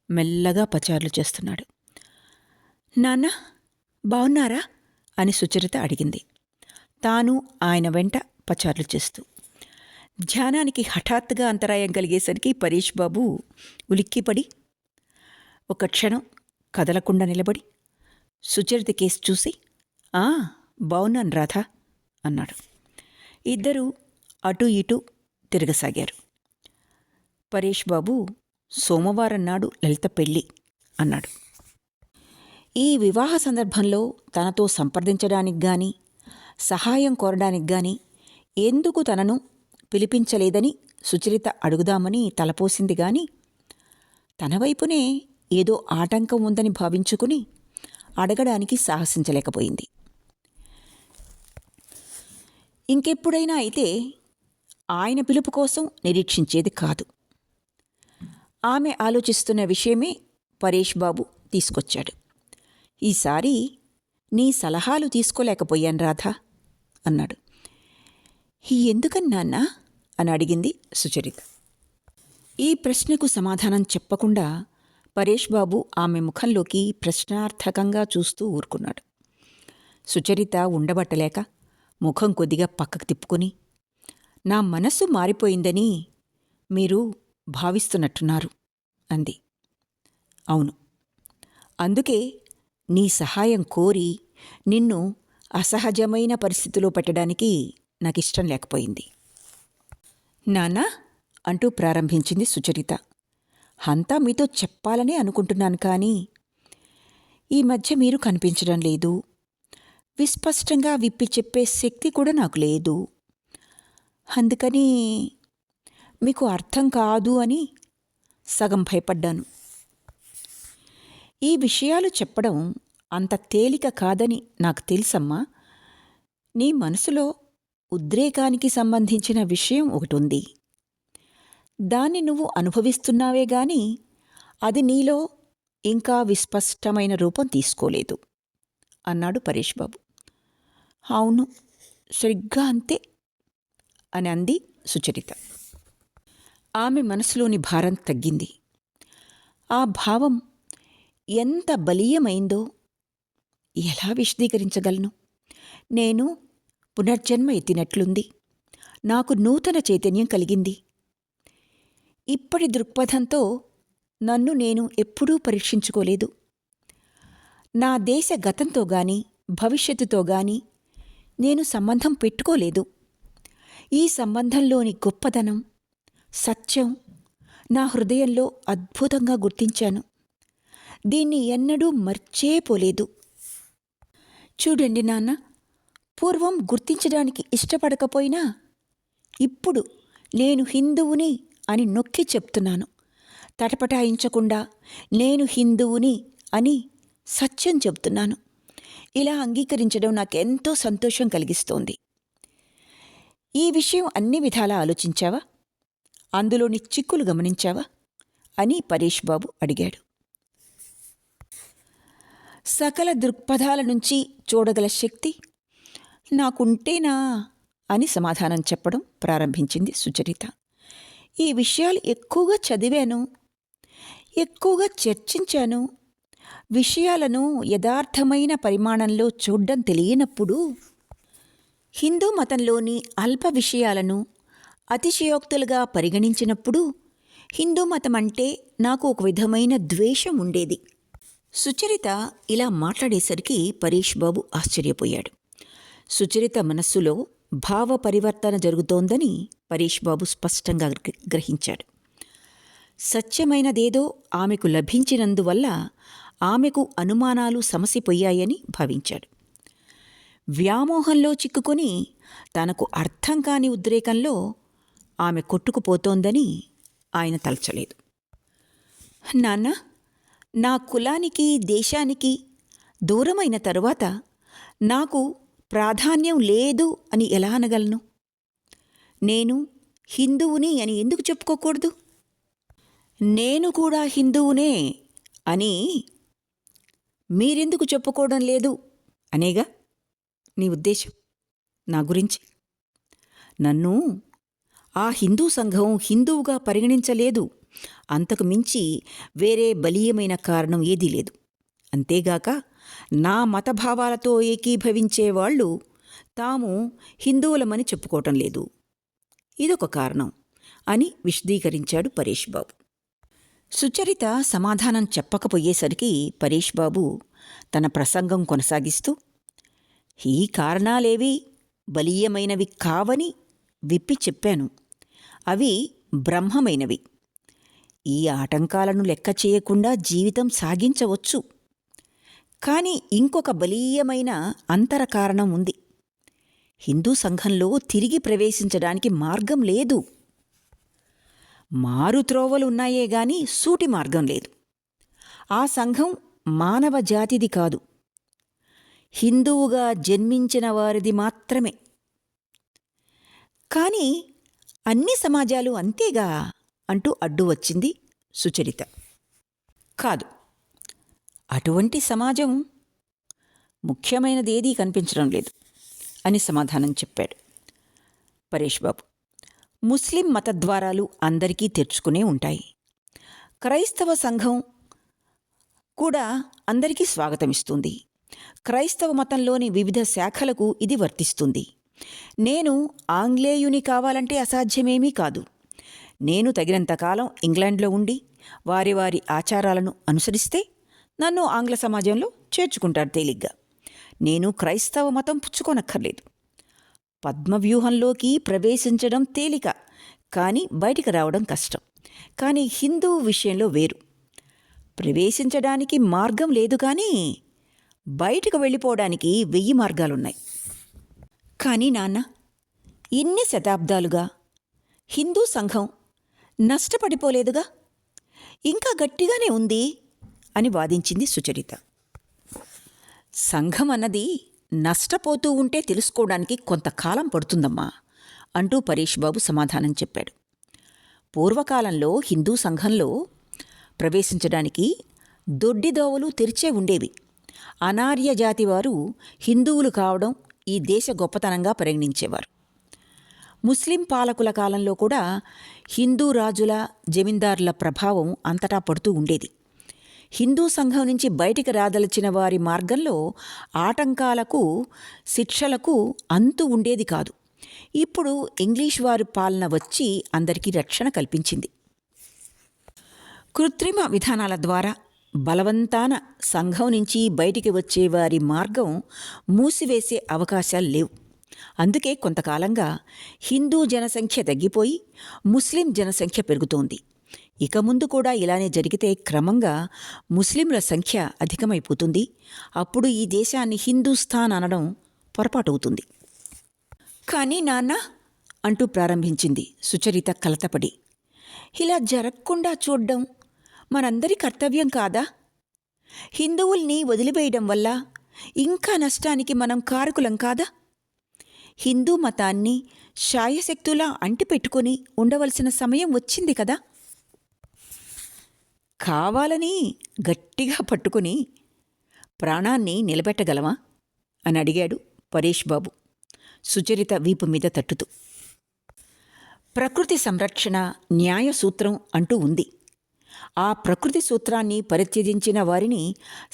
మెల్లగా పచార్లు చేస్తున్నాడు. నాన్న, బావున్నారా అని సుచరిత అడిగింది, తాను ఆయన వెంట పచార్లు చేస్తూ. ధ్యానానికి హఠాత్తుగా అంతరాయం కలిగేసరికి పరేష్ బాబు ఉలిక్కిపడి ఒక క్షణం కదలకుండా నిలబడి సుచరిత కేసు చూసి, బావున్నాను రాధా అన్నాడు. ఇద్దరూ అటూ ఇటూ తిరగసాగారు. పరేష్ బాబు, సోమవారం నాడు లలిత పెళ్ళి అన్నాడు. ఈ వివాహ సందర్భంలో తనతో సంప్రదించడానికి గాని, సహాయం కోరడానికి గాని ఎందుకు తనను పిలిపించలేదని సుచరిత అడుగుదామని తలపోసింది గాని, తన వైపునే ఏదో ఆటంకం ఉందని భావించుకుని అడగడానికి సాహసించలేకపోయింది. ఇంకెప్పుడైనా అయితే ఆయన పిలుపు కోసం నిరీక్షించేది కాదు. ఆమె ఆలోచిస్తున్న విషయమే పరేష్ బాబు తీసుకొచ్చాడు. ఈసారి నీ సలహాలు తీసుకోలేకపోయాను రాధా అన్నాడు. ఎందుకని నాన్నా అని అడిగింది సుచరిత. ఈ ప్రశ్నకు సమాధానం చెప్పకుండా పరేష్ బాబు ఆమె ముఖంలోకి ప్రశ్నార్థకంగా చూస్తూ ఊరుకున్నాడు. సుచరిత ఉండబట్టలేక ముఖం కొద్దిగా పక్కకు తిప్పుకొని, నా మనస్సు మారిపోయిందని మీరు భావిస్తున్నట్టున్నారు అంది. అవును, అందుకే నీ సహాయం కోరి నిన్ను అసహజమైన పరిస్థితిలో పెట్టడానికి నాకిష్టం లేకపోయింది. నాన్నా అంటూ ప్రారంభించింది సుచరిత. అంతా మీతో చెప్పాలనే అనుకుంటున్నాను, కానీ ఈ మధ్య మీరు కనిపించడం లేదు. విస్పష్టంగా విప్పి చెప్పే శక్తి కూడా నాకు లేదు. అందుకని మీకు అర్థం కాదు అని సగం భయపడ్డాను. ఈ విషయాలు చెప్పడం అంత తేలిక కాదని నాకు తెలుసమ్మా. నీ మనసులో ఉద్రేకానికి సంబంధించిన విషయం ఒకటుంది. దాన్ని నువ్వు అనుభవిస్తున్నావే గాని అది నీలో ఇంకా విస్పష్టమైన రూపం తీసుకోలేదు అన్నాడు పరేష్ బాబు. అవును, సరిగ్గా అంతే అని అంది సుచరిత. ఆమె మనసులోని భారం తగ్గింది. ఆ భావం ఎంత బలీయమైందో ఎలా విశదీకరించగలను? నేను పునర్జన్మ ఎత్తినట్లుంది. నాకు నూతన చైతన్యం కలిగింది. ఇప్పటి దృక్పథంతో నన్ను నేను ఎప్పుడూ పరీక్షించుకోలేదు. నా దేశ గతంతో గాని భవిష్యత్తుతో గాని నేను సంబంధం పెట్టుకోలేదు. ఈ సంబంధంలోని గొప్పదనం, సత్యం నా హృదయంలో అద్భుతంగా గుర్తించాను. దీన్ని ఎన్నడూ మర్చేపోలేదు. చూడండి నాన్న, పూర్వం గుర్తించడానికి ఇష్టపడకపోయినా ఇప్పుడు నేను హిందువుని అని నొక్కి చెప్తున్నాను. తటపటాయించకుండా నేను హిందువుని అని సత్యం చెప్తున్నాను. ఇలా అంగీకరించడం నాకెంతో సంతోషం కలిగిస్తోంది. ఈ విషయం అన్ని విధాలా ఆలోచించావా? అందులోని చిక్కులు గమనించావా అని పరేష్ బాబు అడిగాడు. సకల దృక్పథాల నుంచి చూడగల శక్తి నాకుంటేనా అని సమాధానం చెప్పడం ప్రారంభించింది సుచరిత. ఈ విషయాలు ఎక్కువగా చదివాను, ఎక్కువగా చర్చించాను. విషయాలను యథార్థమైన పరిమాణంలో చూడ్డం తెలియనప్పుడు, హిందూ మతంలోని అల్ప విషయాలను అతిశయోక్తులుగా పరిగణించినప్పుడు హిందూ మతం అంటే నాకు ఒక విధమైన ద్వేషం ఉండేది. సుచరిత ఇలా మాట్లాడేసరికి పరేష్ బాబు ఆశ్చర్యపోయాడు. సుచరిత మనస్సులో భావ పరివర్తన జరుగుతోందని పరేష్ బాబు స్పష్టంగా గ్రహించాడు. సత్యమైనదేదో ఆమెకు లభించినందువల్ల ఆమెకు అనుమానాలు సమసిపోయాయని భావించాడు. వ్యామోహంలో చిక్కుకొని తనకు అర్థం కాని ఉద్రేకంలో ఆమె కొట్టుకుపోతోందని ఆయన తలచలేదు. నాన్న, నా కులానికి దేశానికి దూరమైన తరువాత నాకు ప్రాధాన్యం లేదు అని ఎలా అనగలను? నేను హిందువుని అని ఎందుకు చెప్పుకోకూడదు? నేను కూడా హిందువునే అని మీరెందుకు చెప్పుకోవడం లేదు అనేగా నీ ఉద్దేశం నా గురించి? నన్ను ఆ హిందూ సంఘం హిందువుగా పరిగణించలేదు. అంతకు మించి వేరే బలీయమైన కారణం ఏదీ లేదు. అంతేగాక నా మతభావాలతో ఏకీభవించేవాళ్లు తాము హిందువులమని చెప్పుకోవటం లేదు. ఇదొక కారణం అని విశదీకరించాడు పరేష్ బాబు. సుచరిత సమాధానం చెప్పకపోయేసరికి పరేష్ బాబు తన ప్రసంగం కొనసాగిస్తూ, ఈ కారణాలేవీ బలీయమైనవి కావని విప్పి చెప్పాను. అవి బ్రహ్మమైనవి. ఈ ఆటంకాలను లెక్క చేయకుండా జీవితం సాగించవచ్చు. కానీ ఇంకొక బలీయమైన అంతర కారణం ఉంది. హిందూ సంఘంలో తిరిగి ప్రవేశించడానికి మార్గం లేదు. మారుత్రోవలున్నాయే గాని సూటి మార్గం లేదు. ఆ సంఘం మానవ జాతిది కాదు, హిందువుగా జన్మించిన వారిది మాత్రమే. కానీ అన్ని సమాజాలు అంతేగా అంటూ అడ్డు వచ్చింది సుచరిత. కాదు, అటువంటి సమాజం ముఖ్యమైనదేదీ కనిపించడం లేదు అని సమాధానం చెప్పాడు పరేష్ బాబు. ముస్లిం మతద్వారాలు అందరికీ తెరుచుకునే ఉంటాయి. క్రైస్తవ సంఘం కూడా అందరికీ స్వాగతమిస్తుంది. క్రైస్తవ మతంలోని వివిధ శాఖలకు ఇది వర్తిస్తుంది. నేను ఆంగ్లేయుని కావాలంటే అసాధ్యమేమీ కాదు. నేను తగినంతకాలం ఇంగ్లాండ్లో ఉండి వారి వారి ఆచారాలను అనుసరిస్తే నన్ను ఆంగ్ల సమాజంలో చేర్చుకుంటారు తేలిగ్గా. నేను క్రైస్తవ మతం పుచ్చుకోనక్కర్లేదు. పద్మవ్యూహంలోకి ప్రవేశించడం తేలిక, కానీ బయటికి రావడం కష్టం. కానీ హిందూ విషయంలో వేరు. ప్రవేశించడానికి మార్గం లేదు, కానీ బయటకు వెళ్ళిపోవడానికి 1000 మార్గాలున్నాయి. కానీ నాన్న, ఇన్ని శతాబ్దాలుగా హిందూ సంఘం నష్టపడిపోలేదుగా, ఇంకా గట్టిగానే ఉంది అని వాదించింది సుచరిత. సంఘం అన్నది నష్టపోతూ ఉంటే తెలుసుకోవడానికి కొంతకాలం పడుతుందమ్మా అంటూ పరేష్ బాబు సమాధానం చెప్పాడు. పూర్వకాలంలో హిందూ సంఘంలో ప్రవేశించడానికి దొడ్డిదోవలు తెరిచే ఉండేవి. అనార్య జాతివారు హిందువులు కావడం ఈ దేశ గొప్పతనంగా పరిగణించేవారు. ముస్లిం పాలకుల కాలంలో కూడా హిందూ రాజుల, జమీందారుల ప్రభావం అంతటా పడుతూ ఉండేది. హిందూ సంఘం నుంచి బయటికి రాదలిచిన వారి మార్గంలో ఆటంకాలకు, శిక్షలకు అంతు ఉండేది కాదు. ఇప్పుడు ఇంగ్లీష్ వారి పాలన వచ్చి అందరికీ రక్షణ కల్పించింది. కృత్రిమ విధానాల ద్వారా బలవంతాన సంఘం నుంచి బయటికి వచ్చే వారి మార్గం మూసివేసే అవకాశాలు లేవు. అందుకే కొంతకాలంగా హిందూ జనసంఖ్య తగ్గిపోయి ముస్లిం జనసంఖ్య పెరుగుతోంది. ఇక ముందు కూడా ఇలానే జరిగితే క్రమంగా ముస్లింల సంఖ్య అధికమైపోతుంది. అప్పుడు ఈ దేశాన్ని హిందూస్థాన్ అనడం పొరపాటవుతుంది. కానీ నాన్న అంటూ ప్రారంభించింది సుచరిత కలతపడి. ఇలా జరగకుండా చూడ్డం మనందరి కర్తవ్యం కాదా? హిందువుల్ని వదిలివేయడం వల్ల ఇంకా నష్టానికి మనం కారకులం కాదా? హిందూ మతాన్ని శాయశక్తులా అంటిపెట్టుకుని ఉండవలసిన సమయం వచ్చింది కదా. కావాలని గట్టిగా పట్టుకుని ప్రాణాన్ని నిలబెట్టగలమా అని అడిగాడు పరేష్ బాబు సుచరిత వీపు మీద తట్టుతూ. ప్రకృతి సంరక్షణ న్యాయ సూత్రం అంటూ ఉంది. ఆ ప్రకృతి సూత్రాన్ని పరిత్యజించిన వారిని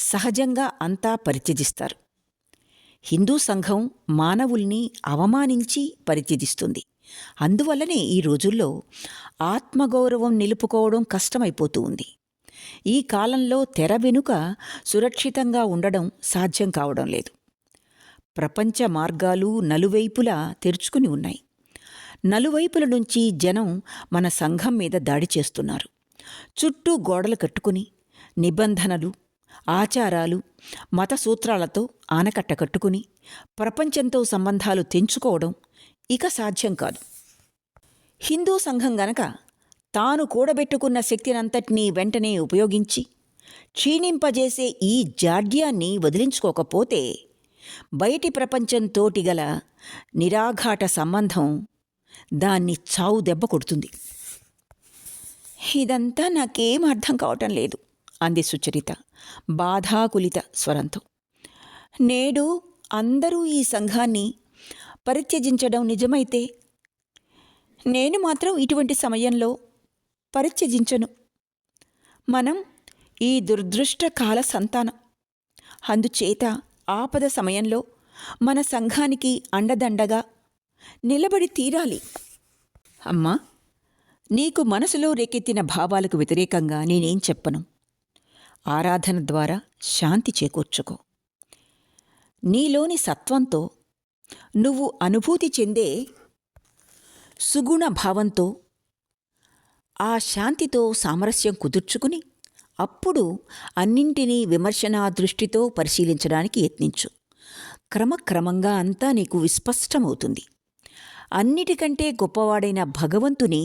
సహజంగా అంతా పరిత్యజిస్తారు. హిందూ సంఘం మానవుల్ని అవమానించి పరిత్యజిస్తుంది. అందువల్లనే ఈ రోజుల్లో ఆత్మగౌరవం నిలుపుకోవడం కష్టమైపోతూ ఉంది. ఈ కాలంలో తెర వెనుక సురక్షితంగా ఉండడం సాధ్యం కావడం లేదు. ప్రపంచ మార్గాలు నలువైపులా తెరుచుకుని ఉన్నాయి. నలువైపుల నుంచి జనం మన సంఘం మీద దాడి చేస్తున్నారు. చుట్టూ గోడలు కట్టుకుని నిబంధనలు, ఆచారాలు, మత సూత్రాలతో ఆనకట్ట కట్టుకుని ప్రపంచంతో సంబంధాలు తెంచుకోవడం ఇక సాధ్యం కాదు. హిందూ సంఘం గనక తాను కూడబెట్టుకున్న శక్తినంతటినీ వెంటనే ఉపయోగించి క్షీణింపజేసే ఈ జాడ్యాన్ని వదిలించుకోకపోతే బయటి ప్రపంచంతోటి గల నిరాఘాట సంబంధం దాన్ని చావు దెబ్బ కొడుతుంది. ఇదంతా నాకేం అర్థం కావటం లేదు అంది సుచరిత బాధాకులిత స్వరంతో. నేడు అందరూ ఈ సంఘాన్ని పరిత్యజించడం నిజమైతే నేను మాత్రం ఇటువంటి సమయంలో పరిత్యజించను. మనం ఈ దురదృష్ట కాల సంతానం. అందుచేత ఆపద సమయంలో మన సంఘానికి అండదండగా నిలబడి తీరాలి. అమ్మా, నీకు మనసులో రేకెత్తిన భావాలకు వ్యతిరేకంగా నేనేం చెప్పను. ఆరాధన ద్వారా శాంతి చేకూర్చుకో. నీలోని సత్వంతో నువ్వు అనుభూతి చెందే సుగుణ భావంతో ఆ శాంతితో సామరస్యం కుదుర్చుకుని అప్పుడు అన్నింటినీ విమర్శనా దృష్టితో పరిశీలించడానికి యత్నించు. క్రమక్రమంగా అంతా నీకు విస్పష్టమవుతుంది. అన్నిటికంటే గొప్పవాడైన భగవంతుని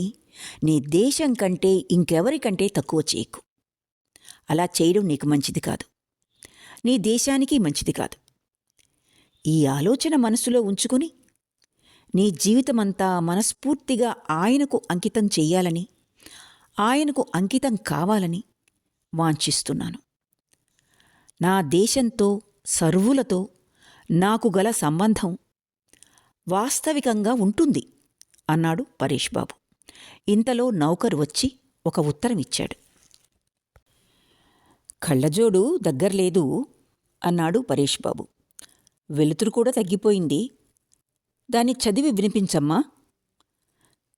నీ దేశం కంటే ఇంకెవరికంటే తక్కువ చేయకు. అలా చేయడం నీకు మంచిది కాదు, నీ దేశానికి మంచిది కాదు. ఈ ఆలోచన మనసులో ఉంచుకుని నీ జీవితమంతా మనస్ఫూర్తిగా ఆయనకు అంకితం చెయ్యాలని, ఆయనకు అంకితం కావాలని వాంఛిస్తున్నాను. నా దేశంతో, సర్వులతో నాకు గల సంబంధం వాస్తవికంగా ఉంటుంది అన్నాడు పరేష్ బాబు. ఇంతలో నౌకరు వచ్చి ఒక ఉత్తరం ఇచ్చాడు. కళ్ళజోడు దగ్గరలేదు అన్నాడు పరేష్ బాబు. వెలుతురు కూడా తగ్గిపోయింది. దాన్ని చదివి వినిపించమ్మా.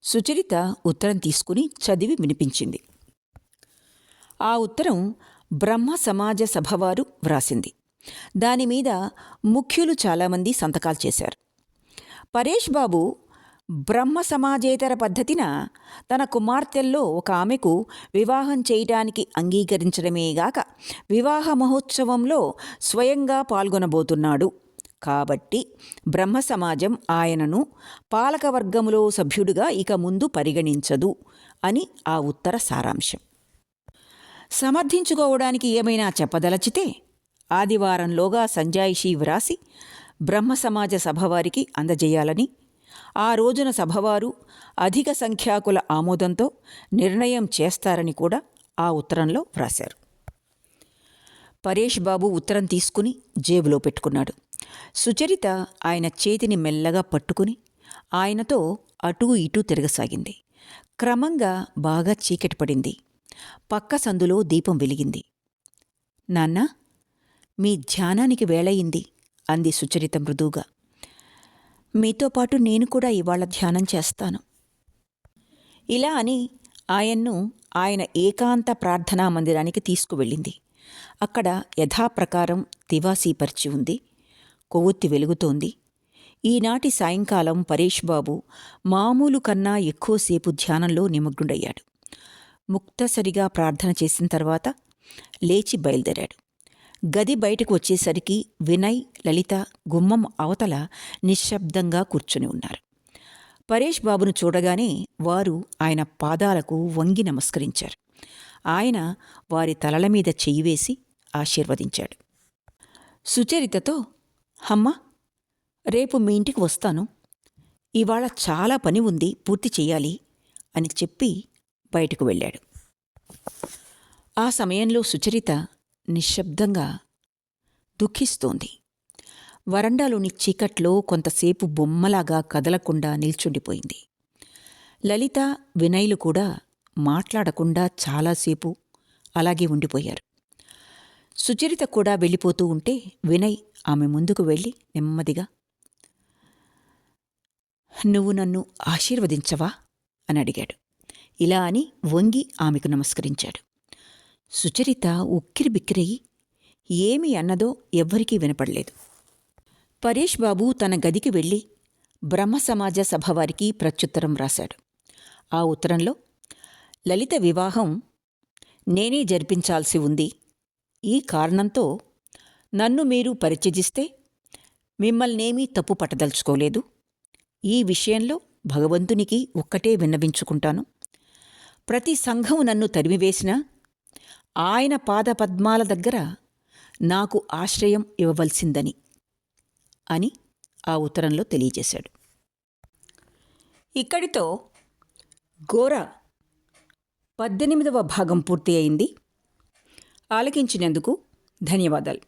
సుచరిత ఉత్తరం తీసుకుని చదివి వినిపించింది. ఆ ఉత్తరం బ్రహ్మ సమాజ సభవారు వ్రాసింది. దానిమీద ముఖ్యులు చాలామంది సంతకాలు చేశారు. పరేష్ బాబు బ్రహ్మ సమాజేతర పద్ధతిన తన కుమార్తెల్లో ఒక ఆమెకు వివాహం చేయటానికి అంగీకరించడమేగాక వివాహ మహోత్సవంలో స్వయంగా పాల్గొనబోతున్నాడు. కాబట్టి బ్రహ్మ సమాజం ఆయనను పాలకవర్గములో సభ్యుడిగా ఇక ముందు పరిగణించదు అని ఆ ఉత్తర సారాంశం. సమర్థించుకోవడానికి ఏమైనా చెప్పదలచితే ఆదివారంలోగా సంజాయిషీ వ్రాసి బ్రహ్మ సమాజ సభవారికి అందజేయాలని, ఆ రోజున సభవారు అధిక సంఖ్యాకుల ఆమోదంతో నిర్ణయం చేస్తారని కూడా ఆ ఉత్తరంలో వ్రాశారు. పరేష్ బాబు ఉత్తరం తీసుకుని జేబులో పెట్టుకున్నాడు. సుచరిత ఆయన చేతిని మెల్లగా పట్టుకుని ఆయనతో అటూ ఇటూ తిరగసాగింది. క్రమంగా బాగా చీకటి పడింది. పక్క సందులో దీపం వెలిగింది. నాన్నా, మీ ధ్యానానికి వేళయింది అంది సుచరిత మృదువుగా. మీతో పాటు నేను కూడా ఇవాళ ధ్యానం చేస్తాను. ఇలా అని ఆయన్ను ఆయన ఏకాంత ప్రార్థనా మందిరానికి తీసుకువెళ్ళింది. అక్కడ యథాప్రకారం తివాసీపరిచి ఉంది. కొవ్వొత్తి వెలుగుతోంది. ఈనాటి సాయంకాలం పరేష్ బాబు మామూలు కన్నా ఎక్కువసేపు ధ్యానంలో నిమగ్నుడయ్యాడు. ముక్తసరిగా ప్రార్థన చేసిన తర్వాత లేచి బయలుదేరాడు. గది బయటకు వచ్చేసరికి వినయ్, లలిత గుమ్మం అవతల నిశ్శబ్దంగా కూర్చుని ఉన్నారు. పరేష్ బాబును చూడగానే వారు ఆయన పాదాలకు వంగి నమస్కరించారు. ఆయన వారి తలల మీద చెయ్యి వేసి ఆశీర్వదించాడు. సుచరితతో, అమ్మా, రేపు మీ ఇంటికి వస్తాను. ఇవాళ చాలా పని ఉంది, పూర్తి చెయ్యాలి అని చెప్పి బయటకు వెళ్ళాడు. ఆ సమయంలో సుచరిత నిశ్శబ్దంగా దుఃఖిస్తోంది. వరండాలోని చీకట్లో కొంతసేపు బొమ్మలాగా కదలకుండా నిల్చుండిపోయింది. లలిత, వినయ్లు కూడా మాట్లాడకుండా చాలాసేపు అలాగే ఉండిపోయారు. సుచరిత కూడా వెళ్ళిపోతూ ఉంటే వినయ్ ఆమె ముందుకు వెళ్ళి నెమ్మదిగా, నువ్వు నన్ను ఆశీర్వదించవా అని అడిగాడు. ఇలా అని వంగి ఆమెకు నమస్కరించాడు. సుచరిత ఉక్కిరిబిక్కిరై ఏమి అన్నదో ఎవ్వరికీ వినపడలేదు. పరేష్ బాబు తన గదికి వెళ్ళి బ్రహ్మసమాజ సభ వారికి ప్రత్యుత్తరం రాశాడు. ఆ ఉత్తరంలో లలిత వివాహం నేనే జరిపించాల్సి ఉంది. ఈ కారణంతో నన్ను మీరు పరిత్యజిస్తే మిమ్మల్నేమీ తప్పు పట్టదలుచుకోలేదు. ఈ విషయంలో భగవంతునికి ఒక్కటే విన్నవించుకుంటాను. ప్రతి సంఘం నన్ను తరిమివేసినా ఆయన పాదపద్మాల దగ్గర నాకు ఆశ్రయం ఇవ్వవలసిందని అని ఆ ఉత్తరంలో తెలియజేశాడు. ఇక్కడితో గోరా 18వ భాగం పూర్తి అయింది. ఆలకించినందుకు ధన్యవాదాలు.